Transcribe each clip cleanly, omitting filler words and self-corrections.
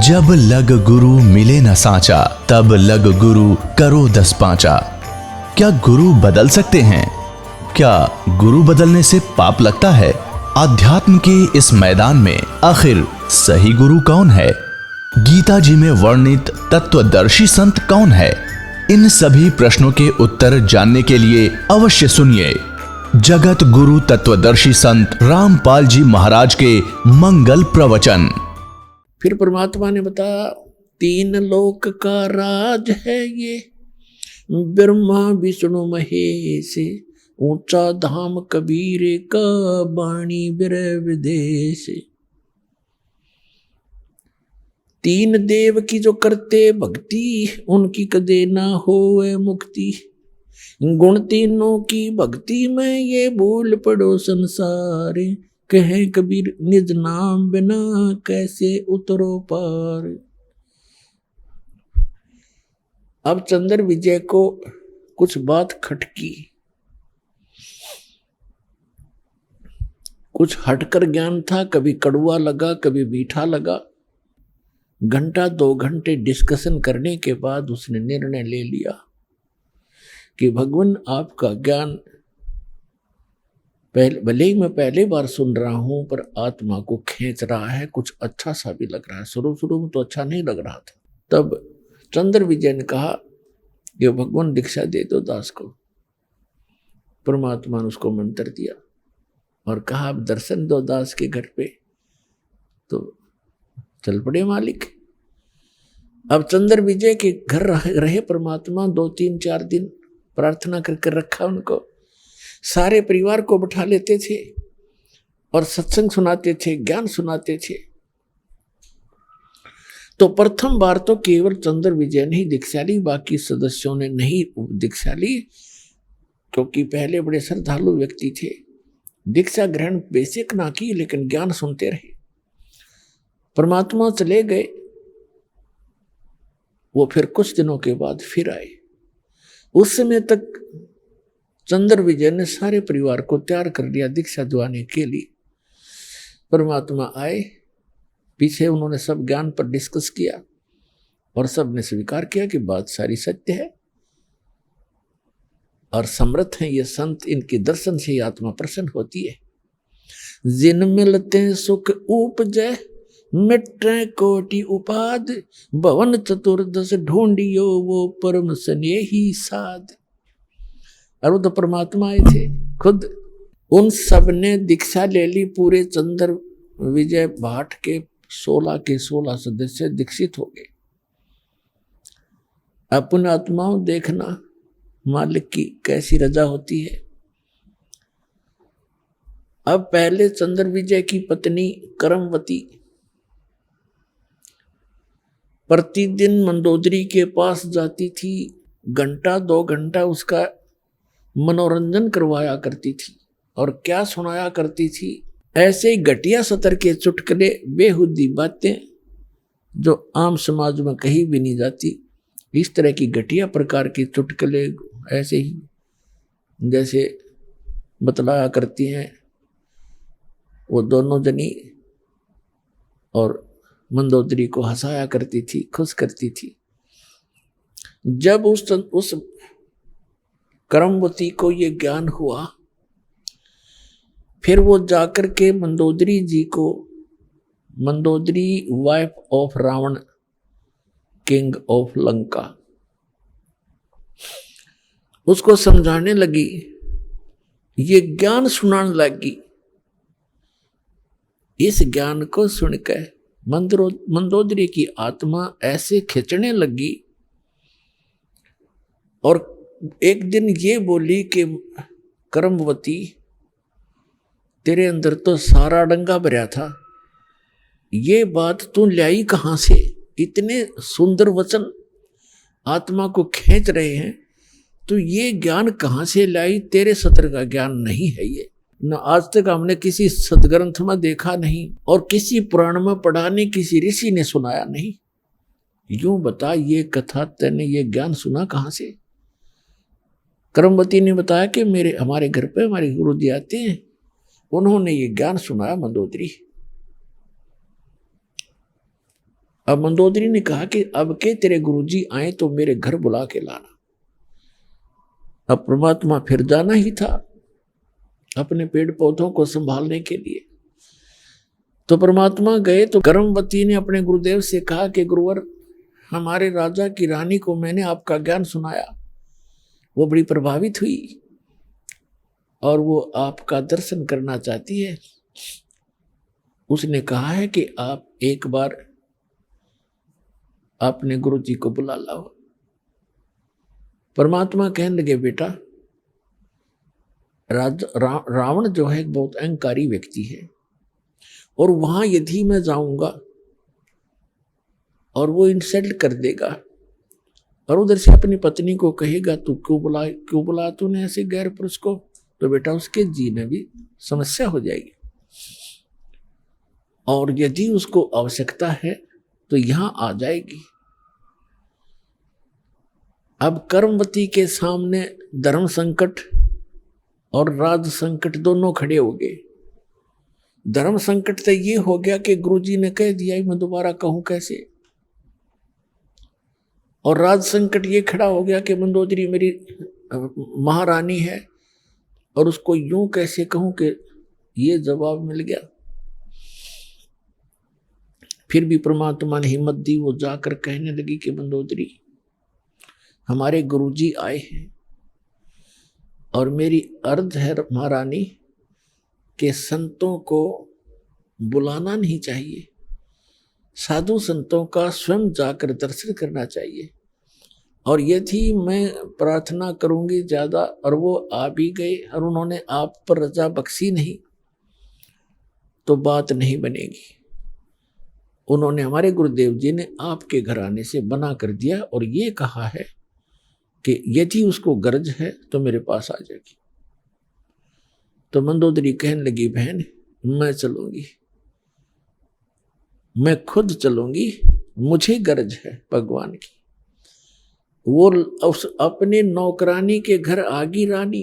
जब लग गुरु मिले न साचा, तब लग गुरु करो 10 पांचा। क्या गुरु बदल सकते हैं? क्या गुरु बदलने से पाप लगता है? अध्यात्म के इस मैदान में आखिर सही गुरु कौन है? गीता जी में वर्णित तत्वदर्शी संत कौन है? इन सभी प्रश्नों के उत्तर जानने के लिए अवश्य सुनिए जगत गुरु तत्वदर्शी संत रामपाल जी महाराज के मंगल प्रवचन। फिर परमात्मा ने बताया, 3 लोक का राज है ये, ब्रह्मा विष्णु महेश, ऊंचा धाम कबीर का, बाणी बिरह विदेश। 3 देव की जो करते भक्ति, उनकी कदे ना होए मुक्ति। गुण तीनों की भक्ति में ये भूल पड़ो संसार, कहे कबीर निज नाम बिना कैसे उतरो पार। अब चंद्र विजय को कुछ बात खटकी, कुछ हटकर ज्ञान था, कभी कड़वा लगा कभी मीठा लगा। घंटा 2 घंटे डिस्कशन करने के बाद उसने निर्णय ले लिया कि भगवान आपका ज्ञान भले ही मैं पहली बार सुन रहा हूं, पर आत्मा को खींच रहा है, कुछ अच्छा सा भी लग रहा है। शुरू में तो अच्छा नहीं लग रहा था। तब चंद्र विजय ने कहा कि भगवान दीक्षा दे दो दास को। परमात्मा ने उसको मंत्र दिया और कहा अब दर्शन दो दास के घर पे। तो चल पड़े मालिक। अब चंद्र विजय के घर रहे परमात्मा 2, 3, 4 दिन, प्रार्थना करके रखा उनको। सारे परिवार को बैठा लेते थे और सत्संग सुनाते थे, ज्ञान सुनाते थे। तो प्रथम बार तो केवल चंद्र विजय ने ही दीक्षा ली, बाकी सदस्यों ने नहीं दीक्षा ली, क्योंकि पहले बड़े श्रद्धालु व्यक्ति थे। दीक्षा ग्रहण बेसिक ना की, लेकिन ज्ञान सुनते रहे। परमात्मा चले गए, वो फिर कुछ दिनों के बाद फिर आए। उस समय तक चंद्र विजय ने सारे परिवार को तैयार कर दिया दीक्षा दिवाने के लिए। परमात्मा आए, पीछे उन्होंने सब ज्ञान पर डिस्कस किया और सब ने स्वीकार किया कि बात सारी सत्य है और समर्थ हैं ये संत, इनके दर्शन से ही आत्मा प्रसन्न होती है। जिन मिलते सुख उपजै, मिटे कोटि उपाद, भवन चतुर्दश ढूंढियो वो परम स्नेही साध। और वो तो परमात्मा आए थे खुद। उन सब ने दीक्षा ले ली। पूरे चंद्र विजय भाट के 16 के 16 सदस्य दीक्षित हो गए। अपन आत्माओं देखना मालिक की कैसी रजा होती है। अब पहले चंद्र विजय की पत्नी करमवती प्रतिदिन मंदोदरी के पास जाती थी, 1-2 घंटा उसका मनोरंजन करवाया करती थी। और क्या सुनाया करती थी? ऐसे ही घटिया सतर के चुटकुले, बेहुदी बातें जो आम समाज में कहीं भी नहीं जाती। इस तरह की घटिया प्रकार के चुटकुले ऐसे ही जैसे बतलाया करती हैं वो दोनों जनी, और मंदोदरी को हंसाया करती थी, खुश करती थी। जब उस करमवती को ये ज्ञान हुआ, फिर वो जाकर के मंदोदरी जी को, Mandodari wife of Ravan, king of Lanka, उसको समझाने लगी, ये ज्ञान सुनाने लगी। इस ज्ञान को सुनकर मंदोदरी की आत्मा ऐसे खिंचने लगी और एक दिन ये बोली कि करमवती, तेरे अंदर तो सारा डंगा भरा था, ये बात तू लाई कहाँ से? इतने सुंदर वचन आत्मा को खींच रहे हैं, तो ये ज्ञान कहाँ से लाई? तेरे सत्र का ज्ञान नहीं है ये। न आज तक हमने किसी सदग्रंथ में देखा नहीं और किसी पुराण में पढ़ा नहीं, किसी ऋषि ने सुनाया नहीं। यूं बता, ये कथा तैने ये ज्ञान सुना कहाँ से? करमवती ने बताया कि हमारे घर पे हमारे गुरु जी आते हैं, उन्होंने ये ज्ञान सुनाया मंदोदरी। अब मंदोदरी ने कहा कि अब के तेरे गुरुजी आए तो मेरे घर बुला के लाना। अब परमात्मा फिर जाना ही था अपने पेड़ पौधों को संभालने के लिए। तो परमात्मा गए तो गर्भवती ने अपने गुरुदेव से कहा कि गुरुवर, हमारे राजा की रानी को मैंने आपका ज्ञान सुनाया, वो बड़ी प्रभावित हुई और वो आपका दर्शन करना चाहती है। उसने कहा है कि आप एक बार अपने गुरु जी को बुला लाओ। परमात्मा कहने लगे, बेटा रावण जो है एक बहुत अहंकारी व्यक्ति है, और वहां यदि मैं जाऊंगा और वो इंसल्ट कर देगा और उधर से अपनी पत्नी को कहेगा तू क्यों बुला तूने ऐसे गैर पुरुष को, तो बेटा उसके जी में भी समस्या हो जाएगी। और यदि उसको आवश्यकता है तो यहां आ जाएगी। अब कर्मवती के सामने धर्म संकट और राज संकट दोनों खड़े हो गए। धर्म संकट तो ये हो गया कि गुरुजी ने कह दिया, मैं दोबारा कहूं कैसे। और राज संकट ये खड़ा हो गया कि मंदोदरी मेरी महारानी है और उसको यूं कैसे कहूं कि ये जवाब मिल गया। फिर भी परमात्मा ने हिम्मत दी, वो जाकर कहने लगी कि मंदोदरी हमारे गुरुजी आए हैं और मेरी अर्ज है महारानी के संतों को बुलाना नहीं चाहिए, साधु संतों का स्वयं जाकर दर्शन करना चाहिए। और यदि मैं प्रार्थना करूंगी ज्यादा और वो आ भी गए और उन्होंने आप पर रजा बख्शी नहीं तो बात नहीं बनेगी। उन्होंने, हमारे गुरुदेव जी ने आपके घराने से बना कर दिया और ये कहा है कि यदि उसको गरज है तो मेरे पास आ जाएगी। तो मंदोदरी कहने लगी, बहन मैं चलूंगी, मैं खुद चलूंगी, मुझे गरज है भगवान की। वो उस अपने नौकरानी के घर आगी रानी,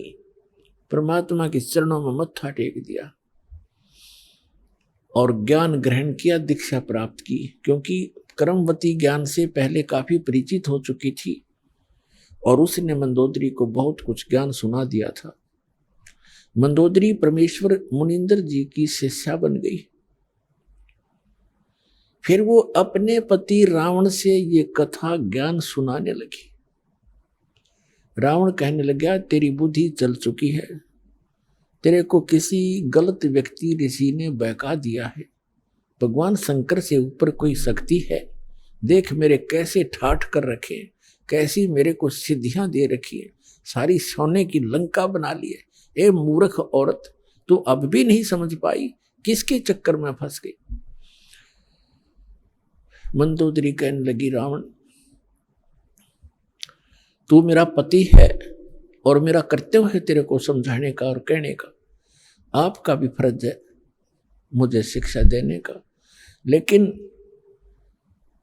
परमात्मा के चरणों में मत्था टेक दिया और ज्ञान ग्रहण किया, दीक्षा प्राप्त की। क्योंकि कर्मवती ज्ञान से पहले काफी परिचित हो चुकी थी और उसने मंदोदरी को बहुत कुछ ज्ञान सुना दिया था। मंदोदरी परमेश्वर मुनिंदर जी की शिष्या बन गई। फिर वो अपने पति रावण से ये कथा ज्ञान सुनाने लगी। रावण कहने लगा, तेरी बुद्धि चल चुकी है, तेरे को किसी गलत व्यक्ति ऋषि ने बहका दिया है। भगवान शंकर से ऊपर कोई शक्ति है, देख मेरे कैसे ठाठ कर रखे, कैसी मेरे को सिद्धियां दे रखी है, सारी सोने की लंका बना ली है। ए मूर्ख औरत, तू अब भी नहीं समझ पाई, किसके चक्कर में फंस गई। मंदोदरी कहने लगी, रावण तू मेरा पति है और मेरा कर्तव्य है तेरे को समझाने का और कहने का, आपका भी फर्ज है मुझे शिक्षा देने का। लेकिन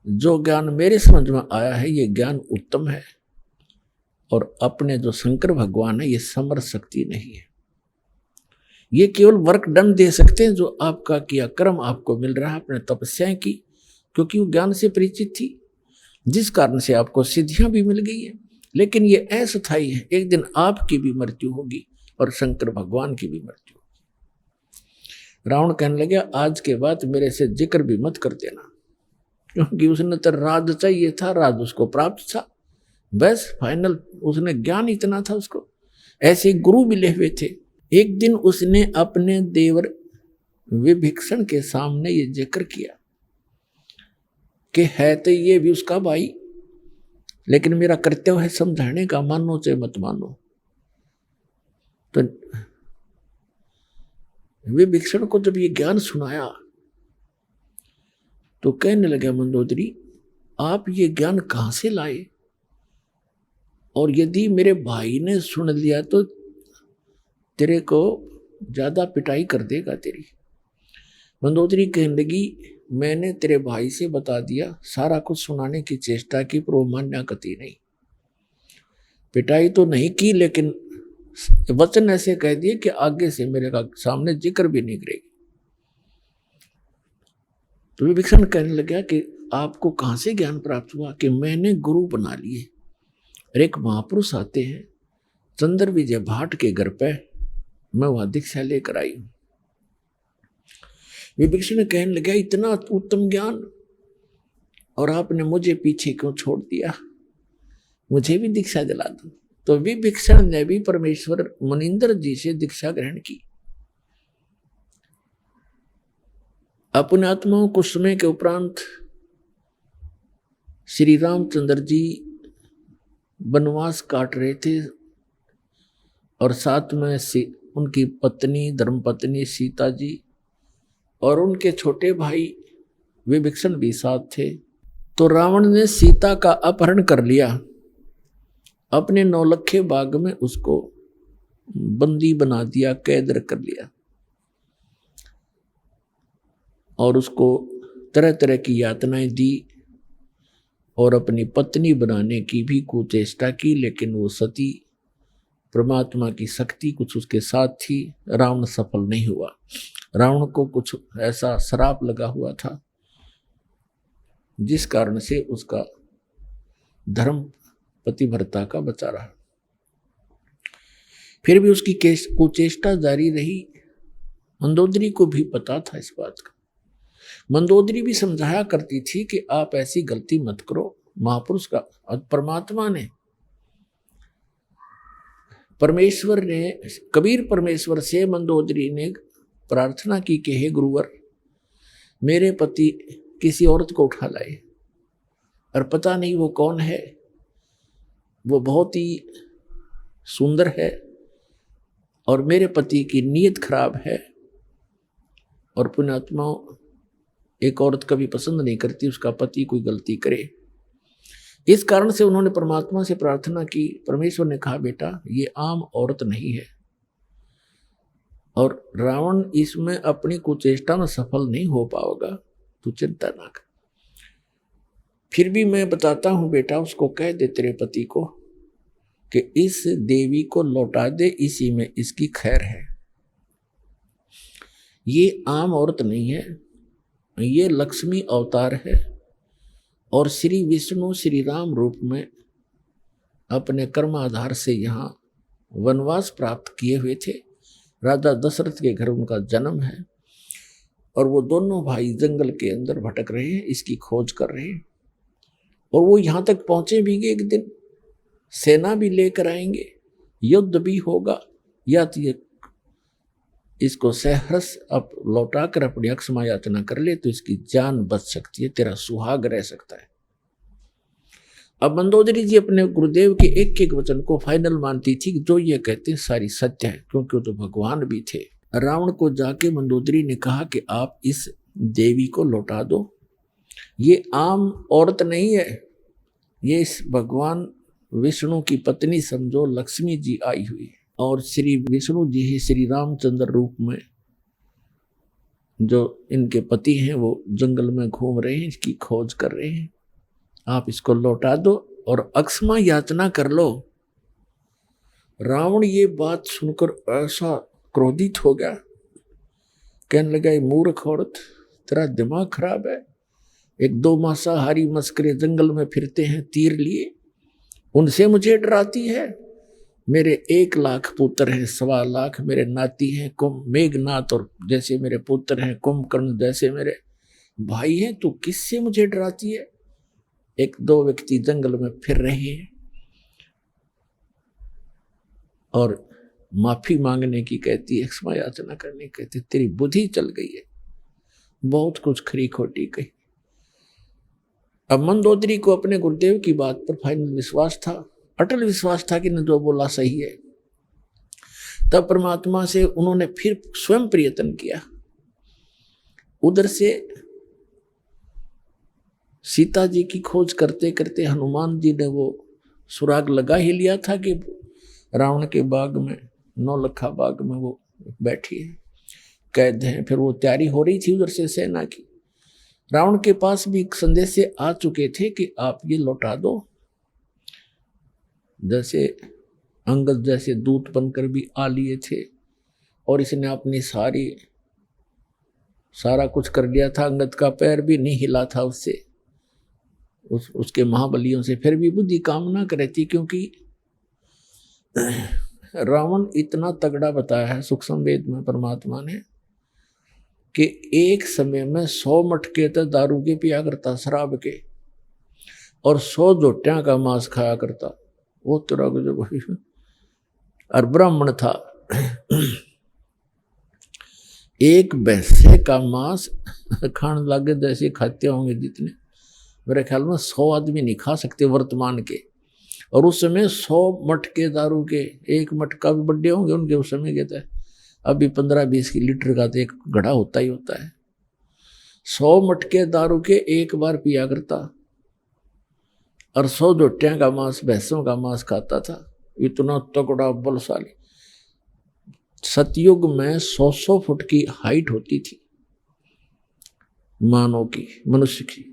जो ज्ञान मेरे समझ में आया है ये ज्ञान उत्तम है और अपने जो शंकर भगवान है ये समर शक्ति नहीं है। ये केवल वर्क दंड दे सकते हैं जो आपका किया कर्म आपको मिल रहा है अपने तपस्याएं की, क्योंकि वो ज्ञान से परिचित थी, जिस कारण से आपको सिद्धियां भी मिल गई है। लेकिन ये अस्थायी है, एक दिन आपकी भी मृत्यु होगी और शंकर भगवान की भी मृत्यु होगी। रावण कहने लगा, आज के बाद मेरे से जिक्र भी मत कर देना, क्योंकि उसने तो राज चाहिए था, राज उसको प्राप्त था, बस फाइनल उसने ज्ञान इतना था उसको। ऐसे गुरु मिले हुए थे। एक दिन उसने अपने देवर विभीषण के सामने ये जिक्र किया कि है तो ये भी उसका भाई, लेकिन मेरा कर्तव्य है समझाने का, मानो चाहे मत मानो। तो विभीषण को जब ये ज्ञान सुनाया तो कहने लगा, मंदोदरी आप ये ज्ञान कहां से लाए, और यदि मेरे भाई ने सुन लिया तो तेरे को ज्यादा पिटाई कर देगा तेरी। मंदोदरी कहने लगी, मैंने तेरे भाई से बता दिया, सारा कुछ सुनाने की चेष्टा की पर वो मान्या कती नहीं। पिटाई तो नहीं की, लेकिन वचन ऐसे कह दिए कि आगे से मेरे का सामने जिक्र भी नहीं करेगी। तो विभीषण कहने लगा कि आपको कहाँ से ज्ञान प्राप्त हुआ कि मैंने गुरु बना लिए। और एक महापुरुष आते हैं चंद्र विजय भाट के घर पे, मैं वहां दीक्षा लेकर आई हूं। विभीषण कहने लगा इतना उत्तम ज्ञान और आपने मुझे पीछे क्यों छोड़ दिया, मुझे भी दीक्षा दिला दो। तो विभीषण ने भी परमेश्वर मुनिंदर जी से दीक्षा ग्रहण की। अपने आत्माओं को समय के उपरांत श्री रामचंद्र जी वनवास काट रहे थे और साथ में उनकी पत्नी धर्मपत्नी सीता जी और उनके छोटे भाई विभीषण भी साथ थे। तो रावण ने सीता का अपहरण कर लिया, अपने नौलखे बाग में उसको बंदी बना दिया, कैद कर लिया और उसको तरह तरह की यातनाएं दी और अपनी पत्नी बनाने की भी कुचेष्टा की, लेकिन वो सती परमात्मा की शक्ति कुछ उसके साथ थी। रावण सफल नहीं हुआ। रावण को कुछ ऐसा श्राप लगा हुआ था जिस कारण से उसका धर्म पतिव्रता का बचा रहा। फिर भी उसकी कुचेष्टा जारी रही। मंदोदरी को भी पता था इस बात का। मंदोदरी भी समझाया करती थी कि आप ऐसी गलती मत करो। महापुरुष का परमात्मा ने कबीर परमेश्वर से मंदोदरी ने प्रार्थना की कि हे गुरुवर, मेरे पति किसी औरत को उठा लाए और पता नहीं वो कौन है, वो बहुत ही सुंदर है और मेरे पति की नीयत खराब है और पुण्यात्मा एक औरत कभी पसंद नहीं करती उसका पति कोई गलती करे। इस कारण से उन्होंने परमात्मा से प्रार्थना की। परमेश्वर ने कहा बेटा ये आम औरत नहीं है और रावण इसमें अपनी कुचेष्टा में सफल नहीं हो पाएगा, तू चिंता ना कर। फिर भी मैं बताता हूं बेटा, उसको कह दे तेरे पति को कि इस देवी को लौटा दे, इसी में इसकी खैर है। ये आम औरत नहीं है, ये लक्ष्मी अवतार है और श्री विष्णु श्री राम रूप में अपने कर्माधार से यहाँ वनवास प्राप्त किए हुए थे। राजा दशरथ के घर उनका जन्म है और वो दोनों भाई जंगल के अंदर भटक रहे हैं, इसकी खोज कर रहे हैं और वो यहाँ तक पहुंचे भी एक दिन सेना भी लेकर आएंगे, युद्ध भी होगा, या तो ये इसको सहर्ष अब लौटा कर अपनी अक्षमा याचना कर ले तो इसकी जान बच सकती है, तेरा सुहाग रह सकता है। अब मंदोदरी जी अपने गुरुदेव के एक एक वचन को फाइनल मानती थी कि जो ये कहते हैं सारी सत्य है, क्योंकि वो तो भगवान भी थे। रावण को जाके मंदोदरी ने कहा कि आप इस देवी को लौटा दो, ये आम औरत नहीं है, ये इस भगवान विष्णु की पत्नी समझो, लक्ष्मी जी आई हुई है और श्री विष्णु जी ही श्री रामचंद्र रूप में जो इनके पति हैं वो जंगल में घूम रहे हैं, इसकी खोज कर रहे हैं। आप इसको लौटा दो और अक्षमा याचना कर लो। रावण ये बात सुनकर ऐसा क्रोधित हो गया, कहने लगा ये मूर्ख औरत, तेरा दिमाग खराब है। एक दो मांसाहारी मस्करे जंगल में फिरते हैं तीर लिए, उनसे मुझे डराती है। मेरे 1 लाख पुत्र हैं, 1.25 लाख मेरे नाती हैं, मेघनाथ और जैसे मेरे पुत्र हैं, कुंभकर्ण जैसे मेरे भाई हैं, तू किससे मुझे डराती है। 1-2 व्यक्ति जंगल में फिर रहे हैं और माफी मांगने की कहती है, क्षमा याचना करने की कहती, तेरी बुद्धि चल गई है, बहुत कुछ खरी खोटी कही। अब मंदोदरी को अपने गुरुदेव की बात पर फाइनल विश्वास था, अटल विश्वास था कि न जो बोला सही है। तब परमात्मा से उन्होंने फिर स्वयं प्रयत्न किया। उधर से सीता जी की खोज करते करते हनुमान जी ने वो सुराग लगा ही लिया था कि रावण के बाग में, नौलखा बाग में वो बैठी है, कैद है। फिर वो तैयारी हो रही थी उधर से सेना की। रावण के पास भी संदेश से आ चुके थे कि आप ये लौटा दो। जैसे अंगद जैसे दूत बनकर भी आ लिए थे और इसने अपनी सारा कुछ कर लिया था। अंगद का पैर भी नहीं हिला था उससे, उसके महाबलियों से, फिर भी बुद्धि काम ना करे थी, क्योंकि रावण इतना तगड़ा बताया है सूक्ष्म वेद में परमात्मा ने कि एक समय में 100 मटके तो दारू के पिया करता, शराब के, और 100 जोटियां का मांस खाया करता। वो तरह का जो और ब्राह्मण था, एक भैंसे का मांस खाने लगे जैसे खाते होंगे जितने, मेरे ख्याल में 100 आदमी नहीं खा सकते वर्तमान के। और उस समय 100 मटके दारू के, एक मटका भी बड़े होंगे उनके उस समय के थे, अभी 15-20 लीटर का तो एक घड़ा होता ही होता है। 100 मटके दारू के एक बार पिया करता, और 100 जोटियां का मांस, भैंसों का मांस खाता था। इतना तगड़ा बलशाली। सतयुग में 100 फुट की हाइट होती थी मानव की, मनुष्य की,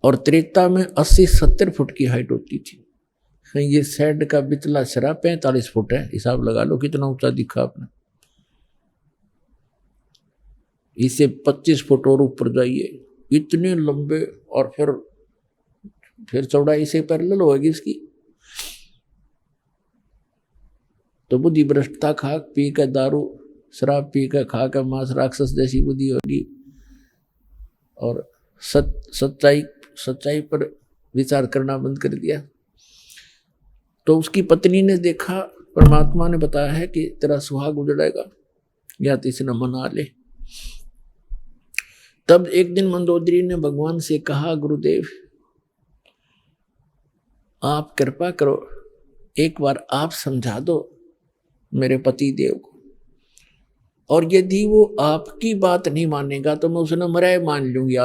और त्रेता में 80-70 फुट की हाइट होती थी। ये सैड का बिचला सिरा 45 फुट है, हिसाब लगा लो कितना ऊंचा दिखा आपने। इसे 25 फुट और ऊपर जाइए, इतने लंबे, और फिर चौड़ाई से पैरेलल होगी इसकी। तो बुद्धि भ्रष्टता खा पी कर, दारू शराब पी कर, खा कर मांस, राक्षस जैसी बुद्धि होगी। और सच्चाई पर विचार करना बंद कर दिया। तो उसकी पत्नी ने देखा, परमात्मा ने बताया है कि तेरा सुहाग उजड़ेगा या तो इसे न मना ले। तब एक दिन मंदोदरी ने भगवान से कहा, गुरुदेव आप कृपा करो, एक बार आप समझा दो मेरे पति देव को, और यदि वो आपकी बात नहीं मानेगा तो मैं उसे मराए मान लूंगी।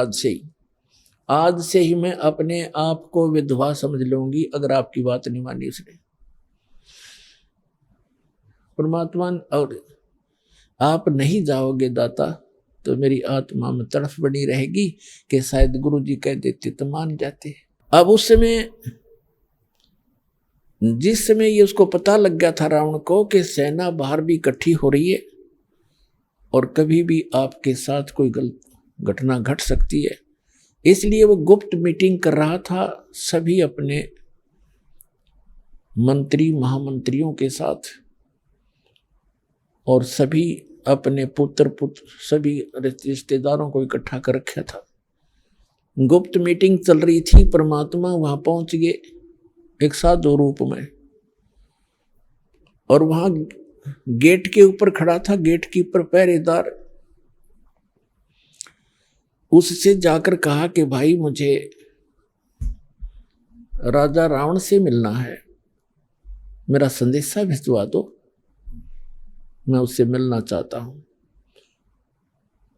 आज से ही मैं अपने आप को विधवा समझ लूंगी अगर आपकी बात नहीं मानी उसने। परमात्मा, और आप नहीं जाओगे दाता तो मेरी आत्मा में तड़फ बनी रहेगी कि शायद गुरु जी कह देते तो मान जाते। अब उस समय, जिस समय ये उसको पता लग गया था रावण को कि सेना बाहर भी इकट्ठी हो रही है और कभी भी आपके साथ कोई गलत घटना घट सकती है, इसलिए वो गुप्त मीटिंग कर रहा था सभी अपने मंत्री महामंत्रियों के साथ, और सभी अपने पुत्र सभी रिश्तेदारों को इकट्ठा कर रखा था। गुप्त मीटिंग चल रही थी। परमात्मा वहां पहुंच गए एक साधु रूप में, और वहां गेट के ऊपर खड़ा था गेट कीपर पहरेदार। उससे जाकर कहा कि भाई मुझे राजा रावण से मिलना है, मेरा संदेशा भिजवा दो, मैं उससे मिलना चाहता हूं।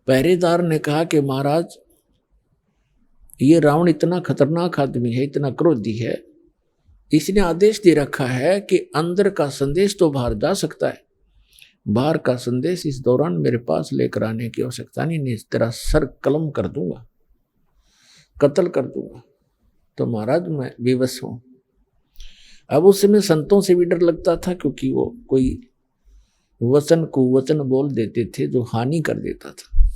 पहरेदार ने कहा कि महाराज ये रावण इतना खतरनाक आदमी है, इतना क्रोधी है, इसने आदेश दे रखा है कि अंदर का संदेश तो बाहर जा सकता है, बाहर का संदेश इस दौरान मेरे पास लेकर आने की आवश्यकता नहीं तेरा सर कलम कर दूंगा, कत्ल कर दूंगा। तो महाराज मैं विवश हूं। अब उस समय संतों से भी डर लगता था, क्योंकि वो कोई वचन कुवचन बोल देते थे जो हानि कर देता था।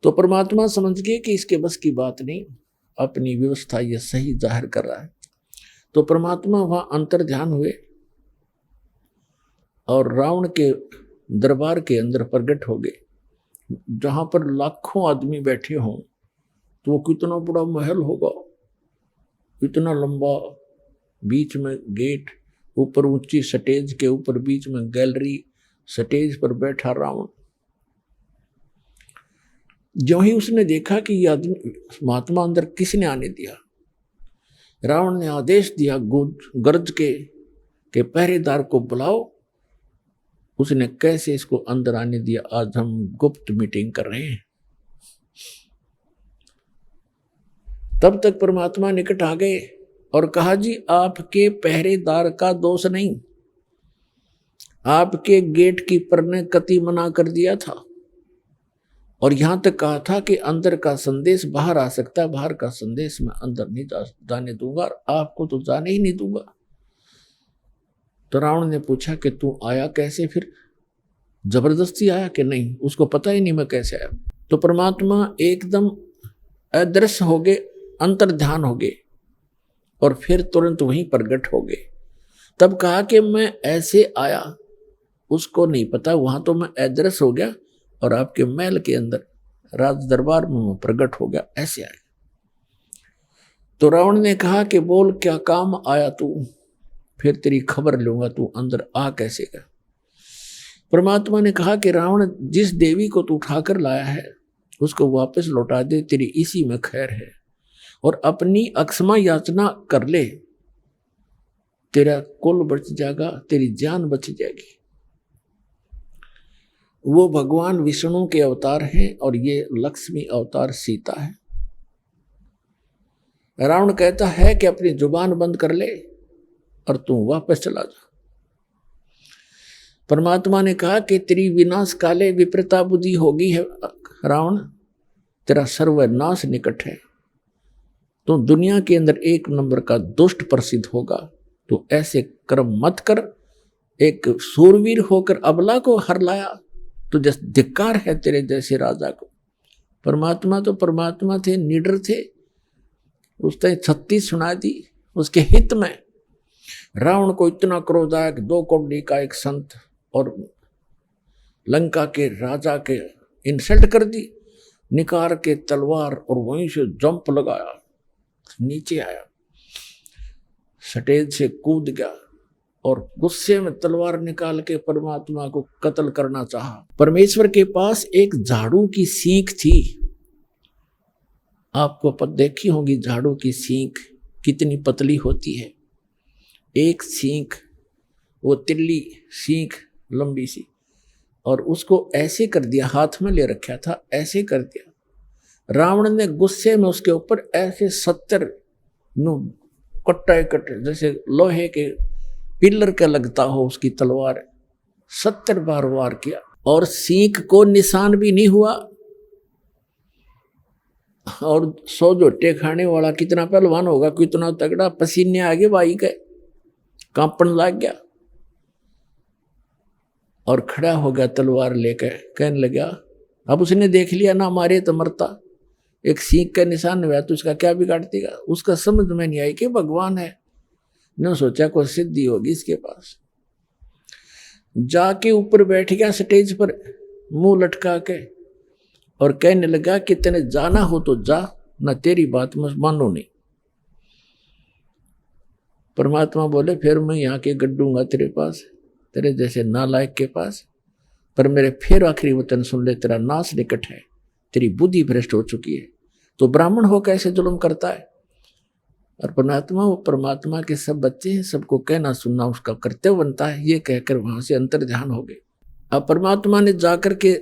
तो परमात्मा समझ गए कि इसके बस की बात नहीं, अपनी व्यवस्था ये सही जाहिर कर रहा है। तो परमात्मा वहां अंतर ध्यान हुए और रावण के दरबार के अंदर प्रकट हो गए, जहां पर लाखों आदमी बैठे हों। तो वो कितना बड़ा महल होगा, इतना लंबा, बीच में गेट, ऊपर ऊंची स्टेज के ऊपर बीच में गैलरी, स्टेज पर बैठा रावण। जो ही उसने देखा कि ये आदमी महात्मा अंदर किसने आने दिया, रावण ने आदेश दिया गर्ज के पहरेदार को बुलाओ। उसने कैसे इसको अंदर आने दिया, आज हम गुप्त मीटिंग कर रहे हैं। तब तक परमात्मा निकट आ गए और कहा, जी आपके पहरेदार का दोष नहीं, आपके गेट कीपर ने कति मना कर दिया था, और यहां तक कहा था कि अंदर का संदेश बाहर आ सकता है, बाहर का संदेश मैं अंदर नहीं जाने दूंगा, और आपको तो जाने ही नहीं दूंगा। तो रावण ने पूछा कि तू आया कैसे, फिर जबरदस्ती आया कि नहीं? उसको पता ही नहीं मैं कैसे आया। तो परमात्मा एकदम अदृश्य हो गए, अंतर्ध्यान हो गए और फिर तुरंत वहीं प्रकट हो गए। तब कहा कि मैं ऐसे आया, उसको नहीं पता, वहां तो मैं अदृश्य हो गया और आपके महल के अंदर राज दरबार में प्रकट हो गया, ऐसे आया। तो रावण ने कहा कि बोल क्या काम आया तू, फिर तेरी खबर लूंगा, तू अंदर आ कैसे गया। परमात्मा ने कहा कि रावण, जिस देवी को तू उठाकर लाया है उसको वापस लौटा दे, तेरी इसी में खैर है, और अपनी अक्षमा याचना कर ले, तेरा कुल बच जाएगा, तेरी जान बच जाएगी। वो भगवान विष्णु के अवतार हैं और ये लक्ष्मी अवतार सीता है। रावण कहता है कि अपनी जुबान बंद कर ले और तू वापस चला जा। परमात्मा ने कहा कि तेरी विनाश काले विपरीता बुद्धि होगी है रावण, तेरा सर्वनाश निकट है, तो दुनिया के अंदर एक नंबर का दुष्ट प्रसिद्ध होगा। तो ऐसे कर्म मत कर, एक सूरवीर होकर अबला को हर लाया, तो जैसे धिक्कार है तेरे जैसे राजा को। परमात्मा तो परमात्मा थे, निडर थे, उसने 36 सुना दी उसके हित में। रावण को इतना क्रोध आया कि 2 कौड़ी का एक संत और लंका के राजा के इंसल्ट कर दी, निकाल के तलवार और वहीं से जंप लगाया, नीचे आया, स्टेज से कूद गया और गुस्से में तलवार निकाल के परमात्मा को कत्ल करना चाहा। परमेश्वर के पास एक झाड़ू की सींग थी, आपको देखी होगी झाड़ू की सींग कितनी पतली होती है, एक सींग, वो तिल्ली सींग लंबी सी, और उसको ऐसे कर दिया, हाथ में ले रखा था, ऐसे कर दिया। रावण ने गुस्से में उसके ऊपर ऐसे 70 कट्टा कट्टे, जैसे लोहे के पिलर का लगता हो उसकी तलवार, 70 बार वार किया और सींग को निशान भी नहीं हुआ। और 100 जोटे खाने वाला कितना पहलवान होगा, कितना तगड़ा, पसीने आगे भाई गए, कांपन लग गया और खड़ा हो गया तलवार लेकर, कहने लगा, अब उसने देख लिया ना मारे तो मरता, एक सींग का निशान हुआ तो उसका क्या बिगाड़ देगा। उसका समझ में नहीं आई कि भगवान है, न सोचा कोई सिद्धि होगी इसके पास। जाके ऊपर बैठ गया स्टेज पर मुंह लटका के और कहने लगा कि तेने जाना हो तो जा, ना तेरी बात मैं मानो नहीं। परमात्मा बोले फिर मैं यहाँ के गड्ढूंगा तेरे पास, तेरे जैसे नालायक के पास, पर मेरे फिर आखिरी वचन सुन ले, तेरा नाश निकट है, तेरी बुद्धि भ्रष्ट हो चुकी है। तो ब्राह्मण हो कैसे जुल्म करता है। और परमात्मा, वो परमात्मा के सब बच्चे हैं, सबको कहना सुनना उसका कर्तव्य बनता है, ये कहकर वहां से अंतर्ध्यान हो गए। अब परमात्मा ने जाकर के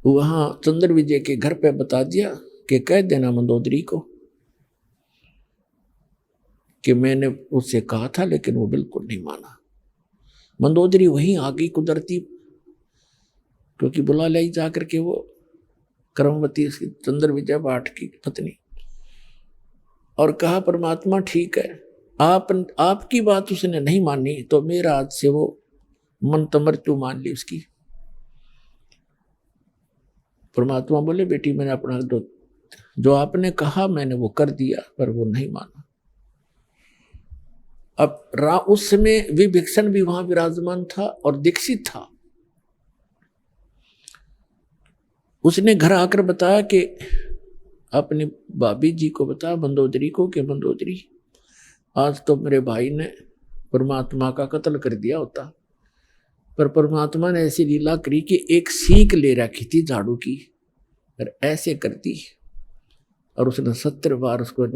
वहां चंद्र विजय के घर पे बता दिया कि कह देना मंदोदरी को कि मैंने उससे कहा था, लेकिन वो बिल्कुल नहीं माना। मंदोदरी वहीं आ गई कुदरती, क्योंकि बुला लाई जाकर के वो कर्मवती चंद्र विजय भाट की पत्नी, और कहा परमात्मा ठीक है, आपकी बात उसने नहीं मानी तो मेरा आज से वो मन मृत्यु मान ली उसकी। परमात्मा बोले बेटी मैंने अपना जो आपने कहा मैंने वो कर दिया, पर वो नहीं माना। अब उस समय विभीषण भी वहां विराजमान था और दीक्षित था। उसने घर आकर बताया कि अपनी भाभी जी को बताया मंदोदरी को कि मंदोदरी आज तो मेरे भाई ने परमात्मा का कत्ल कर दिया होता, पर परमात्मा ने ऐसी लीला करी कि एक सीख ले रखी थी झाड़ू की और ऐसे कर दी, और उसने 70 बार उसको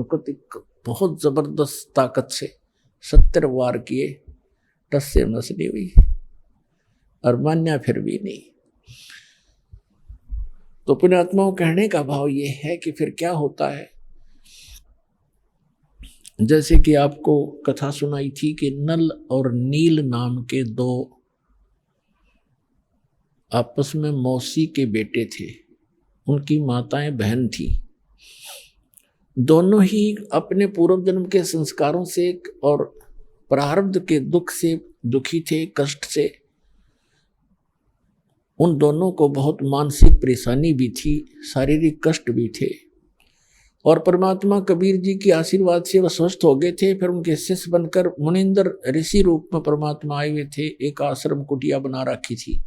बहुत जबरदस्त ताकत से 70 वार किए, टस से मस नहीं हुई और मान्या फिर भी नहीं। तो पुण्यात्माओं कहने का भाव ये है कि फिर क्या होता है, जैसे कि आपको कथा सुनाई थी कि नल और नील नाम के 2 आपस में मौसी के बेटे थे, उनकी माताएं बहन थी, दोनों ही अपने पूर्व जन्म के संस्कारों से और प्रारब्ध के दुख से दुखी थे, कष्ट से। उन दोनों को बहुत मानसिक परेशानी भी थी, शारीरिक कष्ट भी थे। और परमात्मा कबीर जी के आशीर्वाद से वह स्वस्थ हो गए थे। फिर उनके शिष्य बनकर मुनिंदर ऋषि रूप में परमात्मा आए हुए थे। एक आश्रम कुटिया बना रखी थी,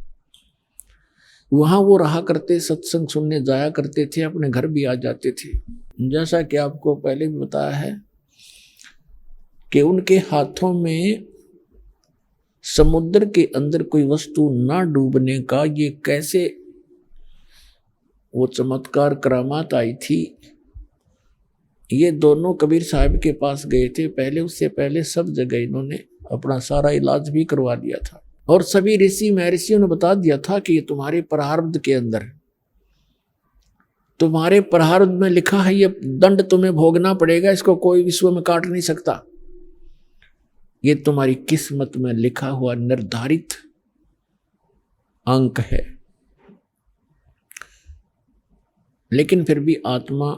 वहां वो रहा करते, सत्संग सुनने जाया करते थे, अपने घर भी आ जाते थे। जैसा कि आपको पहले भी बताया है कि उनके हाथों में समुद्र के अंदर कोई वस्तु ना डूबने का ये कैसे वो चमत्कार करामात आई थी। ये दोनों कबीर साहब के पास गए थे पहले, उससे पहले सब जगह इन्होंने अपना सारा इलाज भी करवा लिया था। और सभी ऋषि महर्षियों ने बता दिया था कि ये तुम्हारे प्रारब्ध के अंदर, तुम्हारे प्रारब्ध में लिखा है, ये दंड तुम्हें भोगना पड़ेगा, इसको कोई विश्व में काट नहीं सकता। ये तुम्हारी किस्मत में लिखा हुआ निर्धारित अंक है। लेकिन फिर भी आत्मा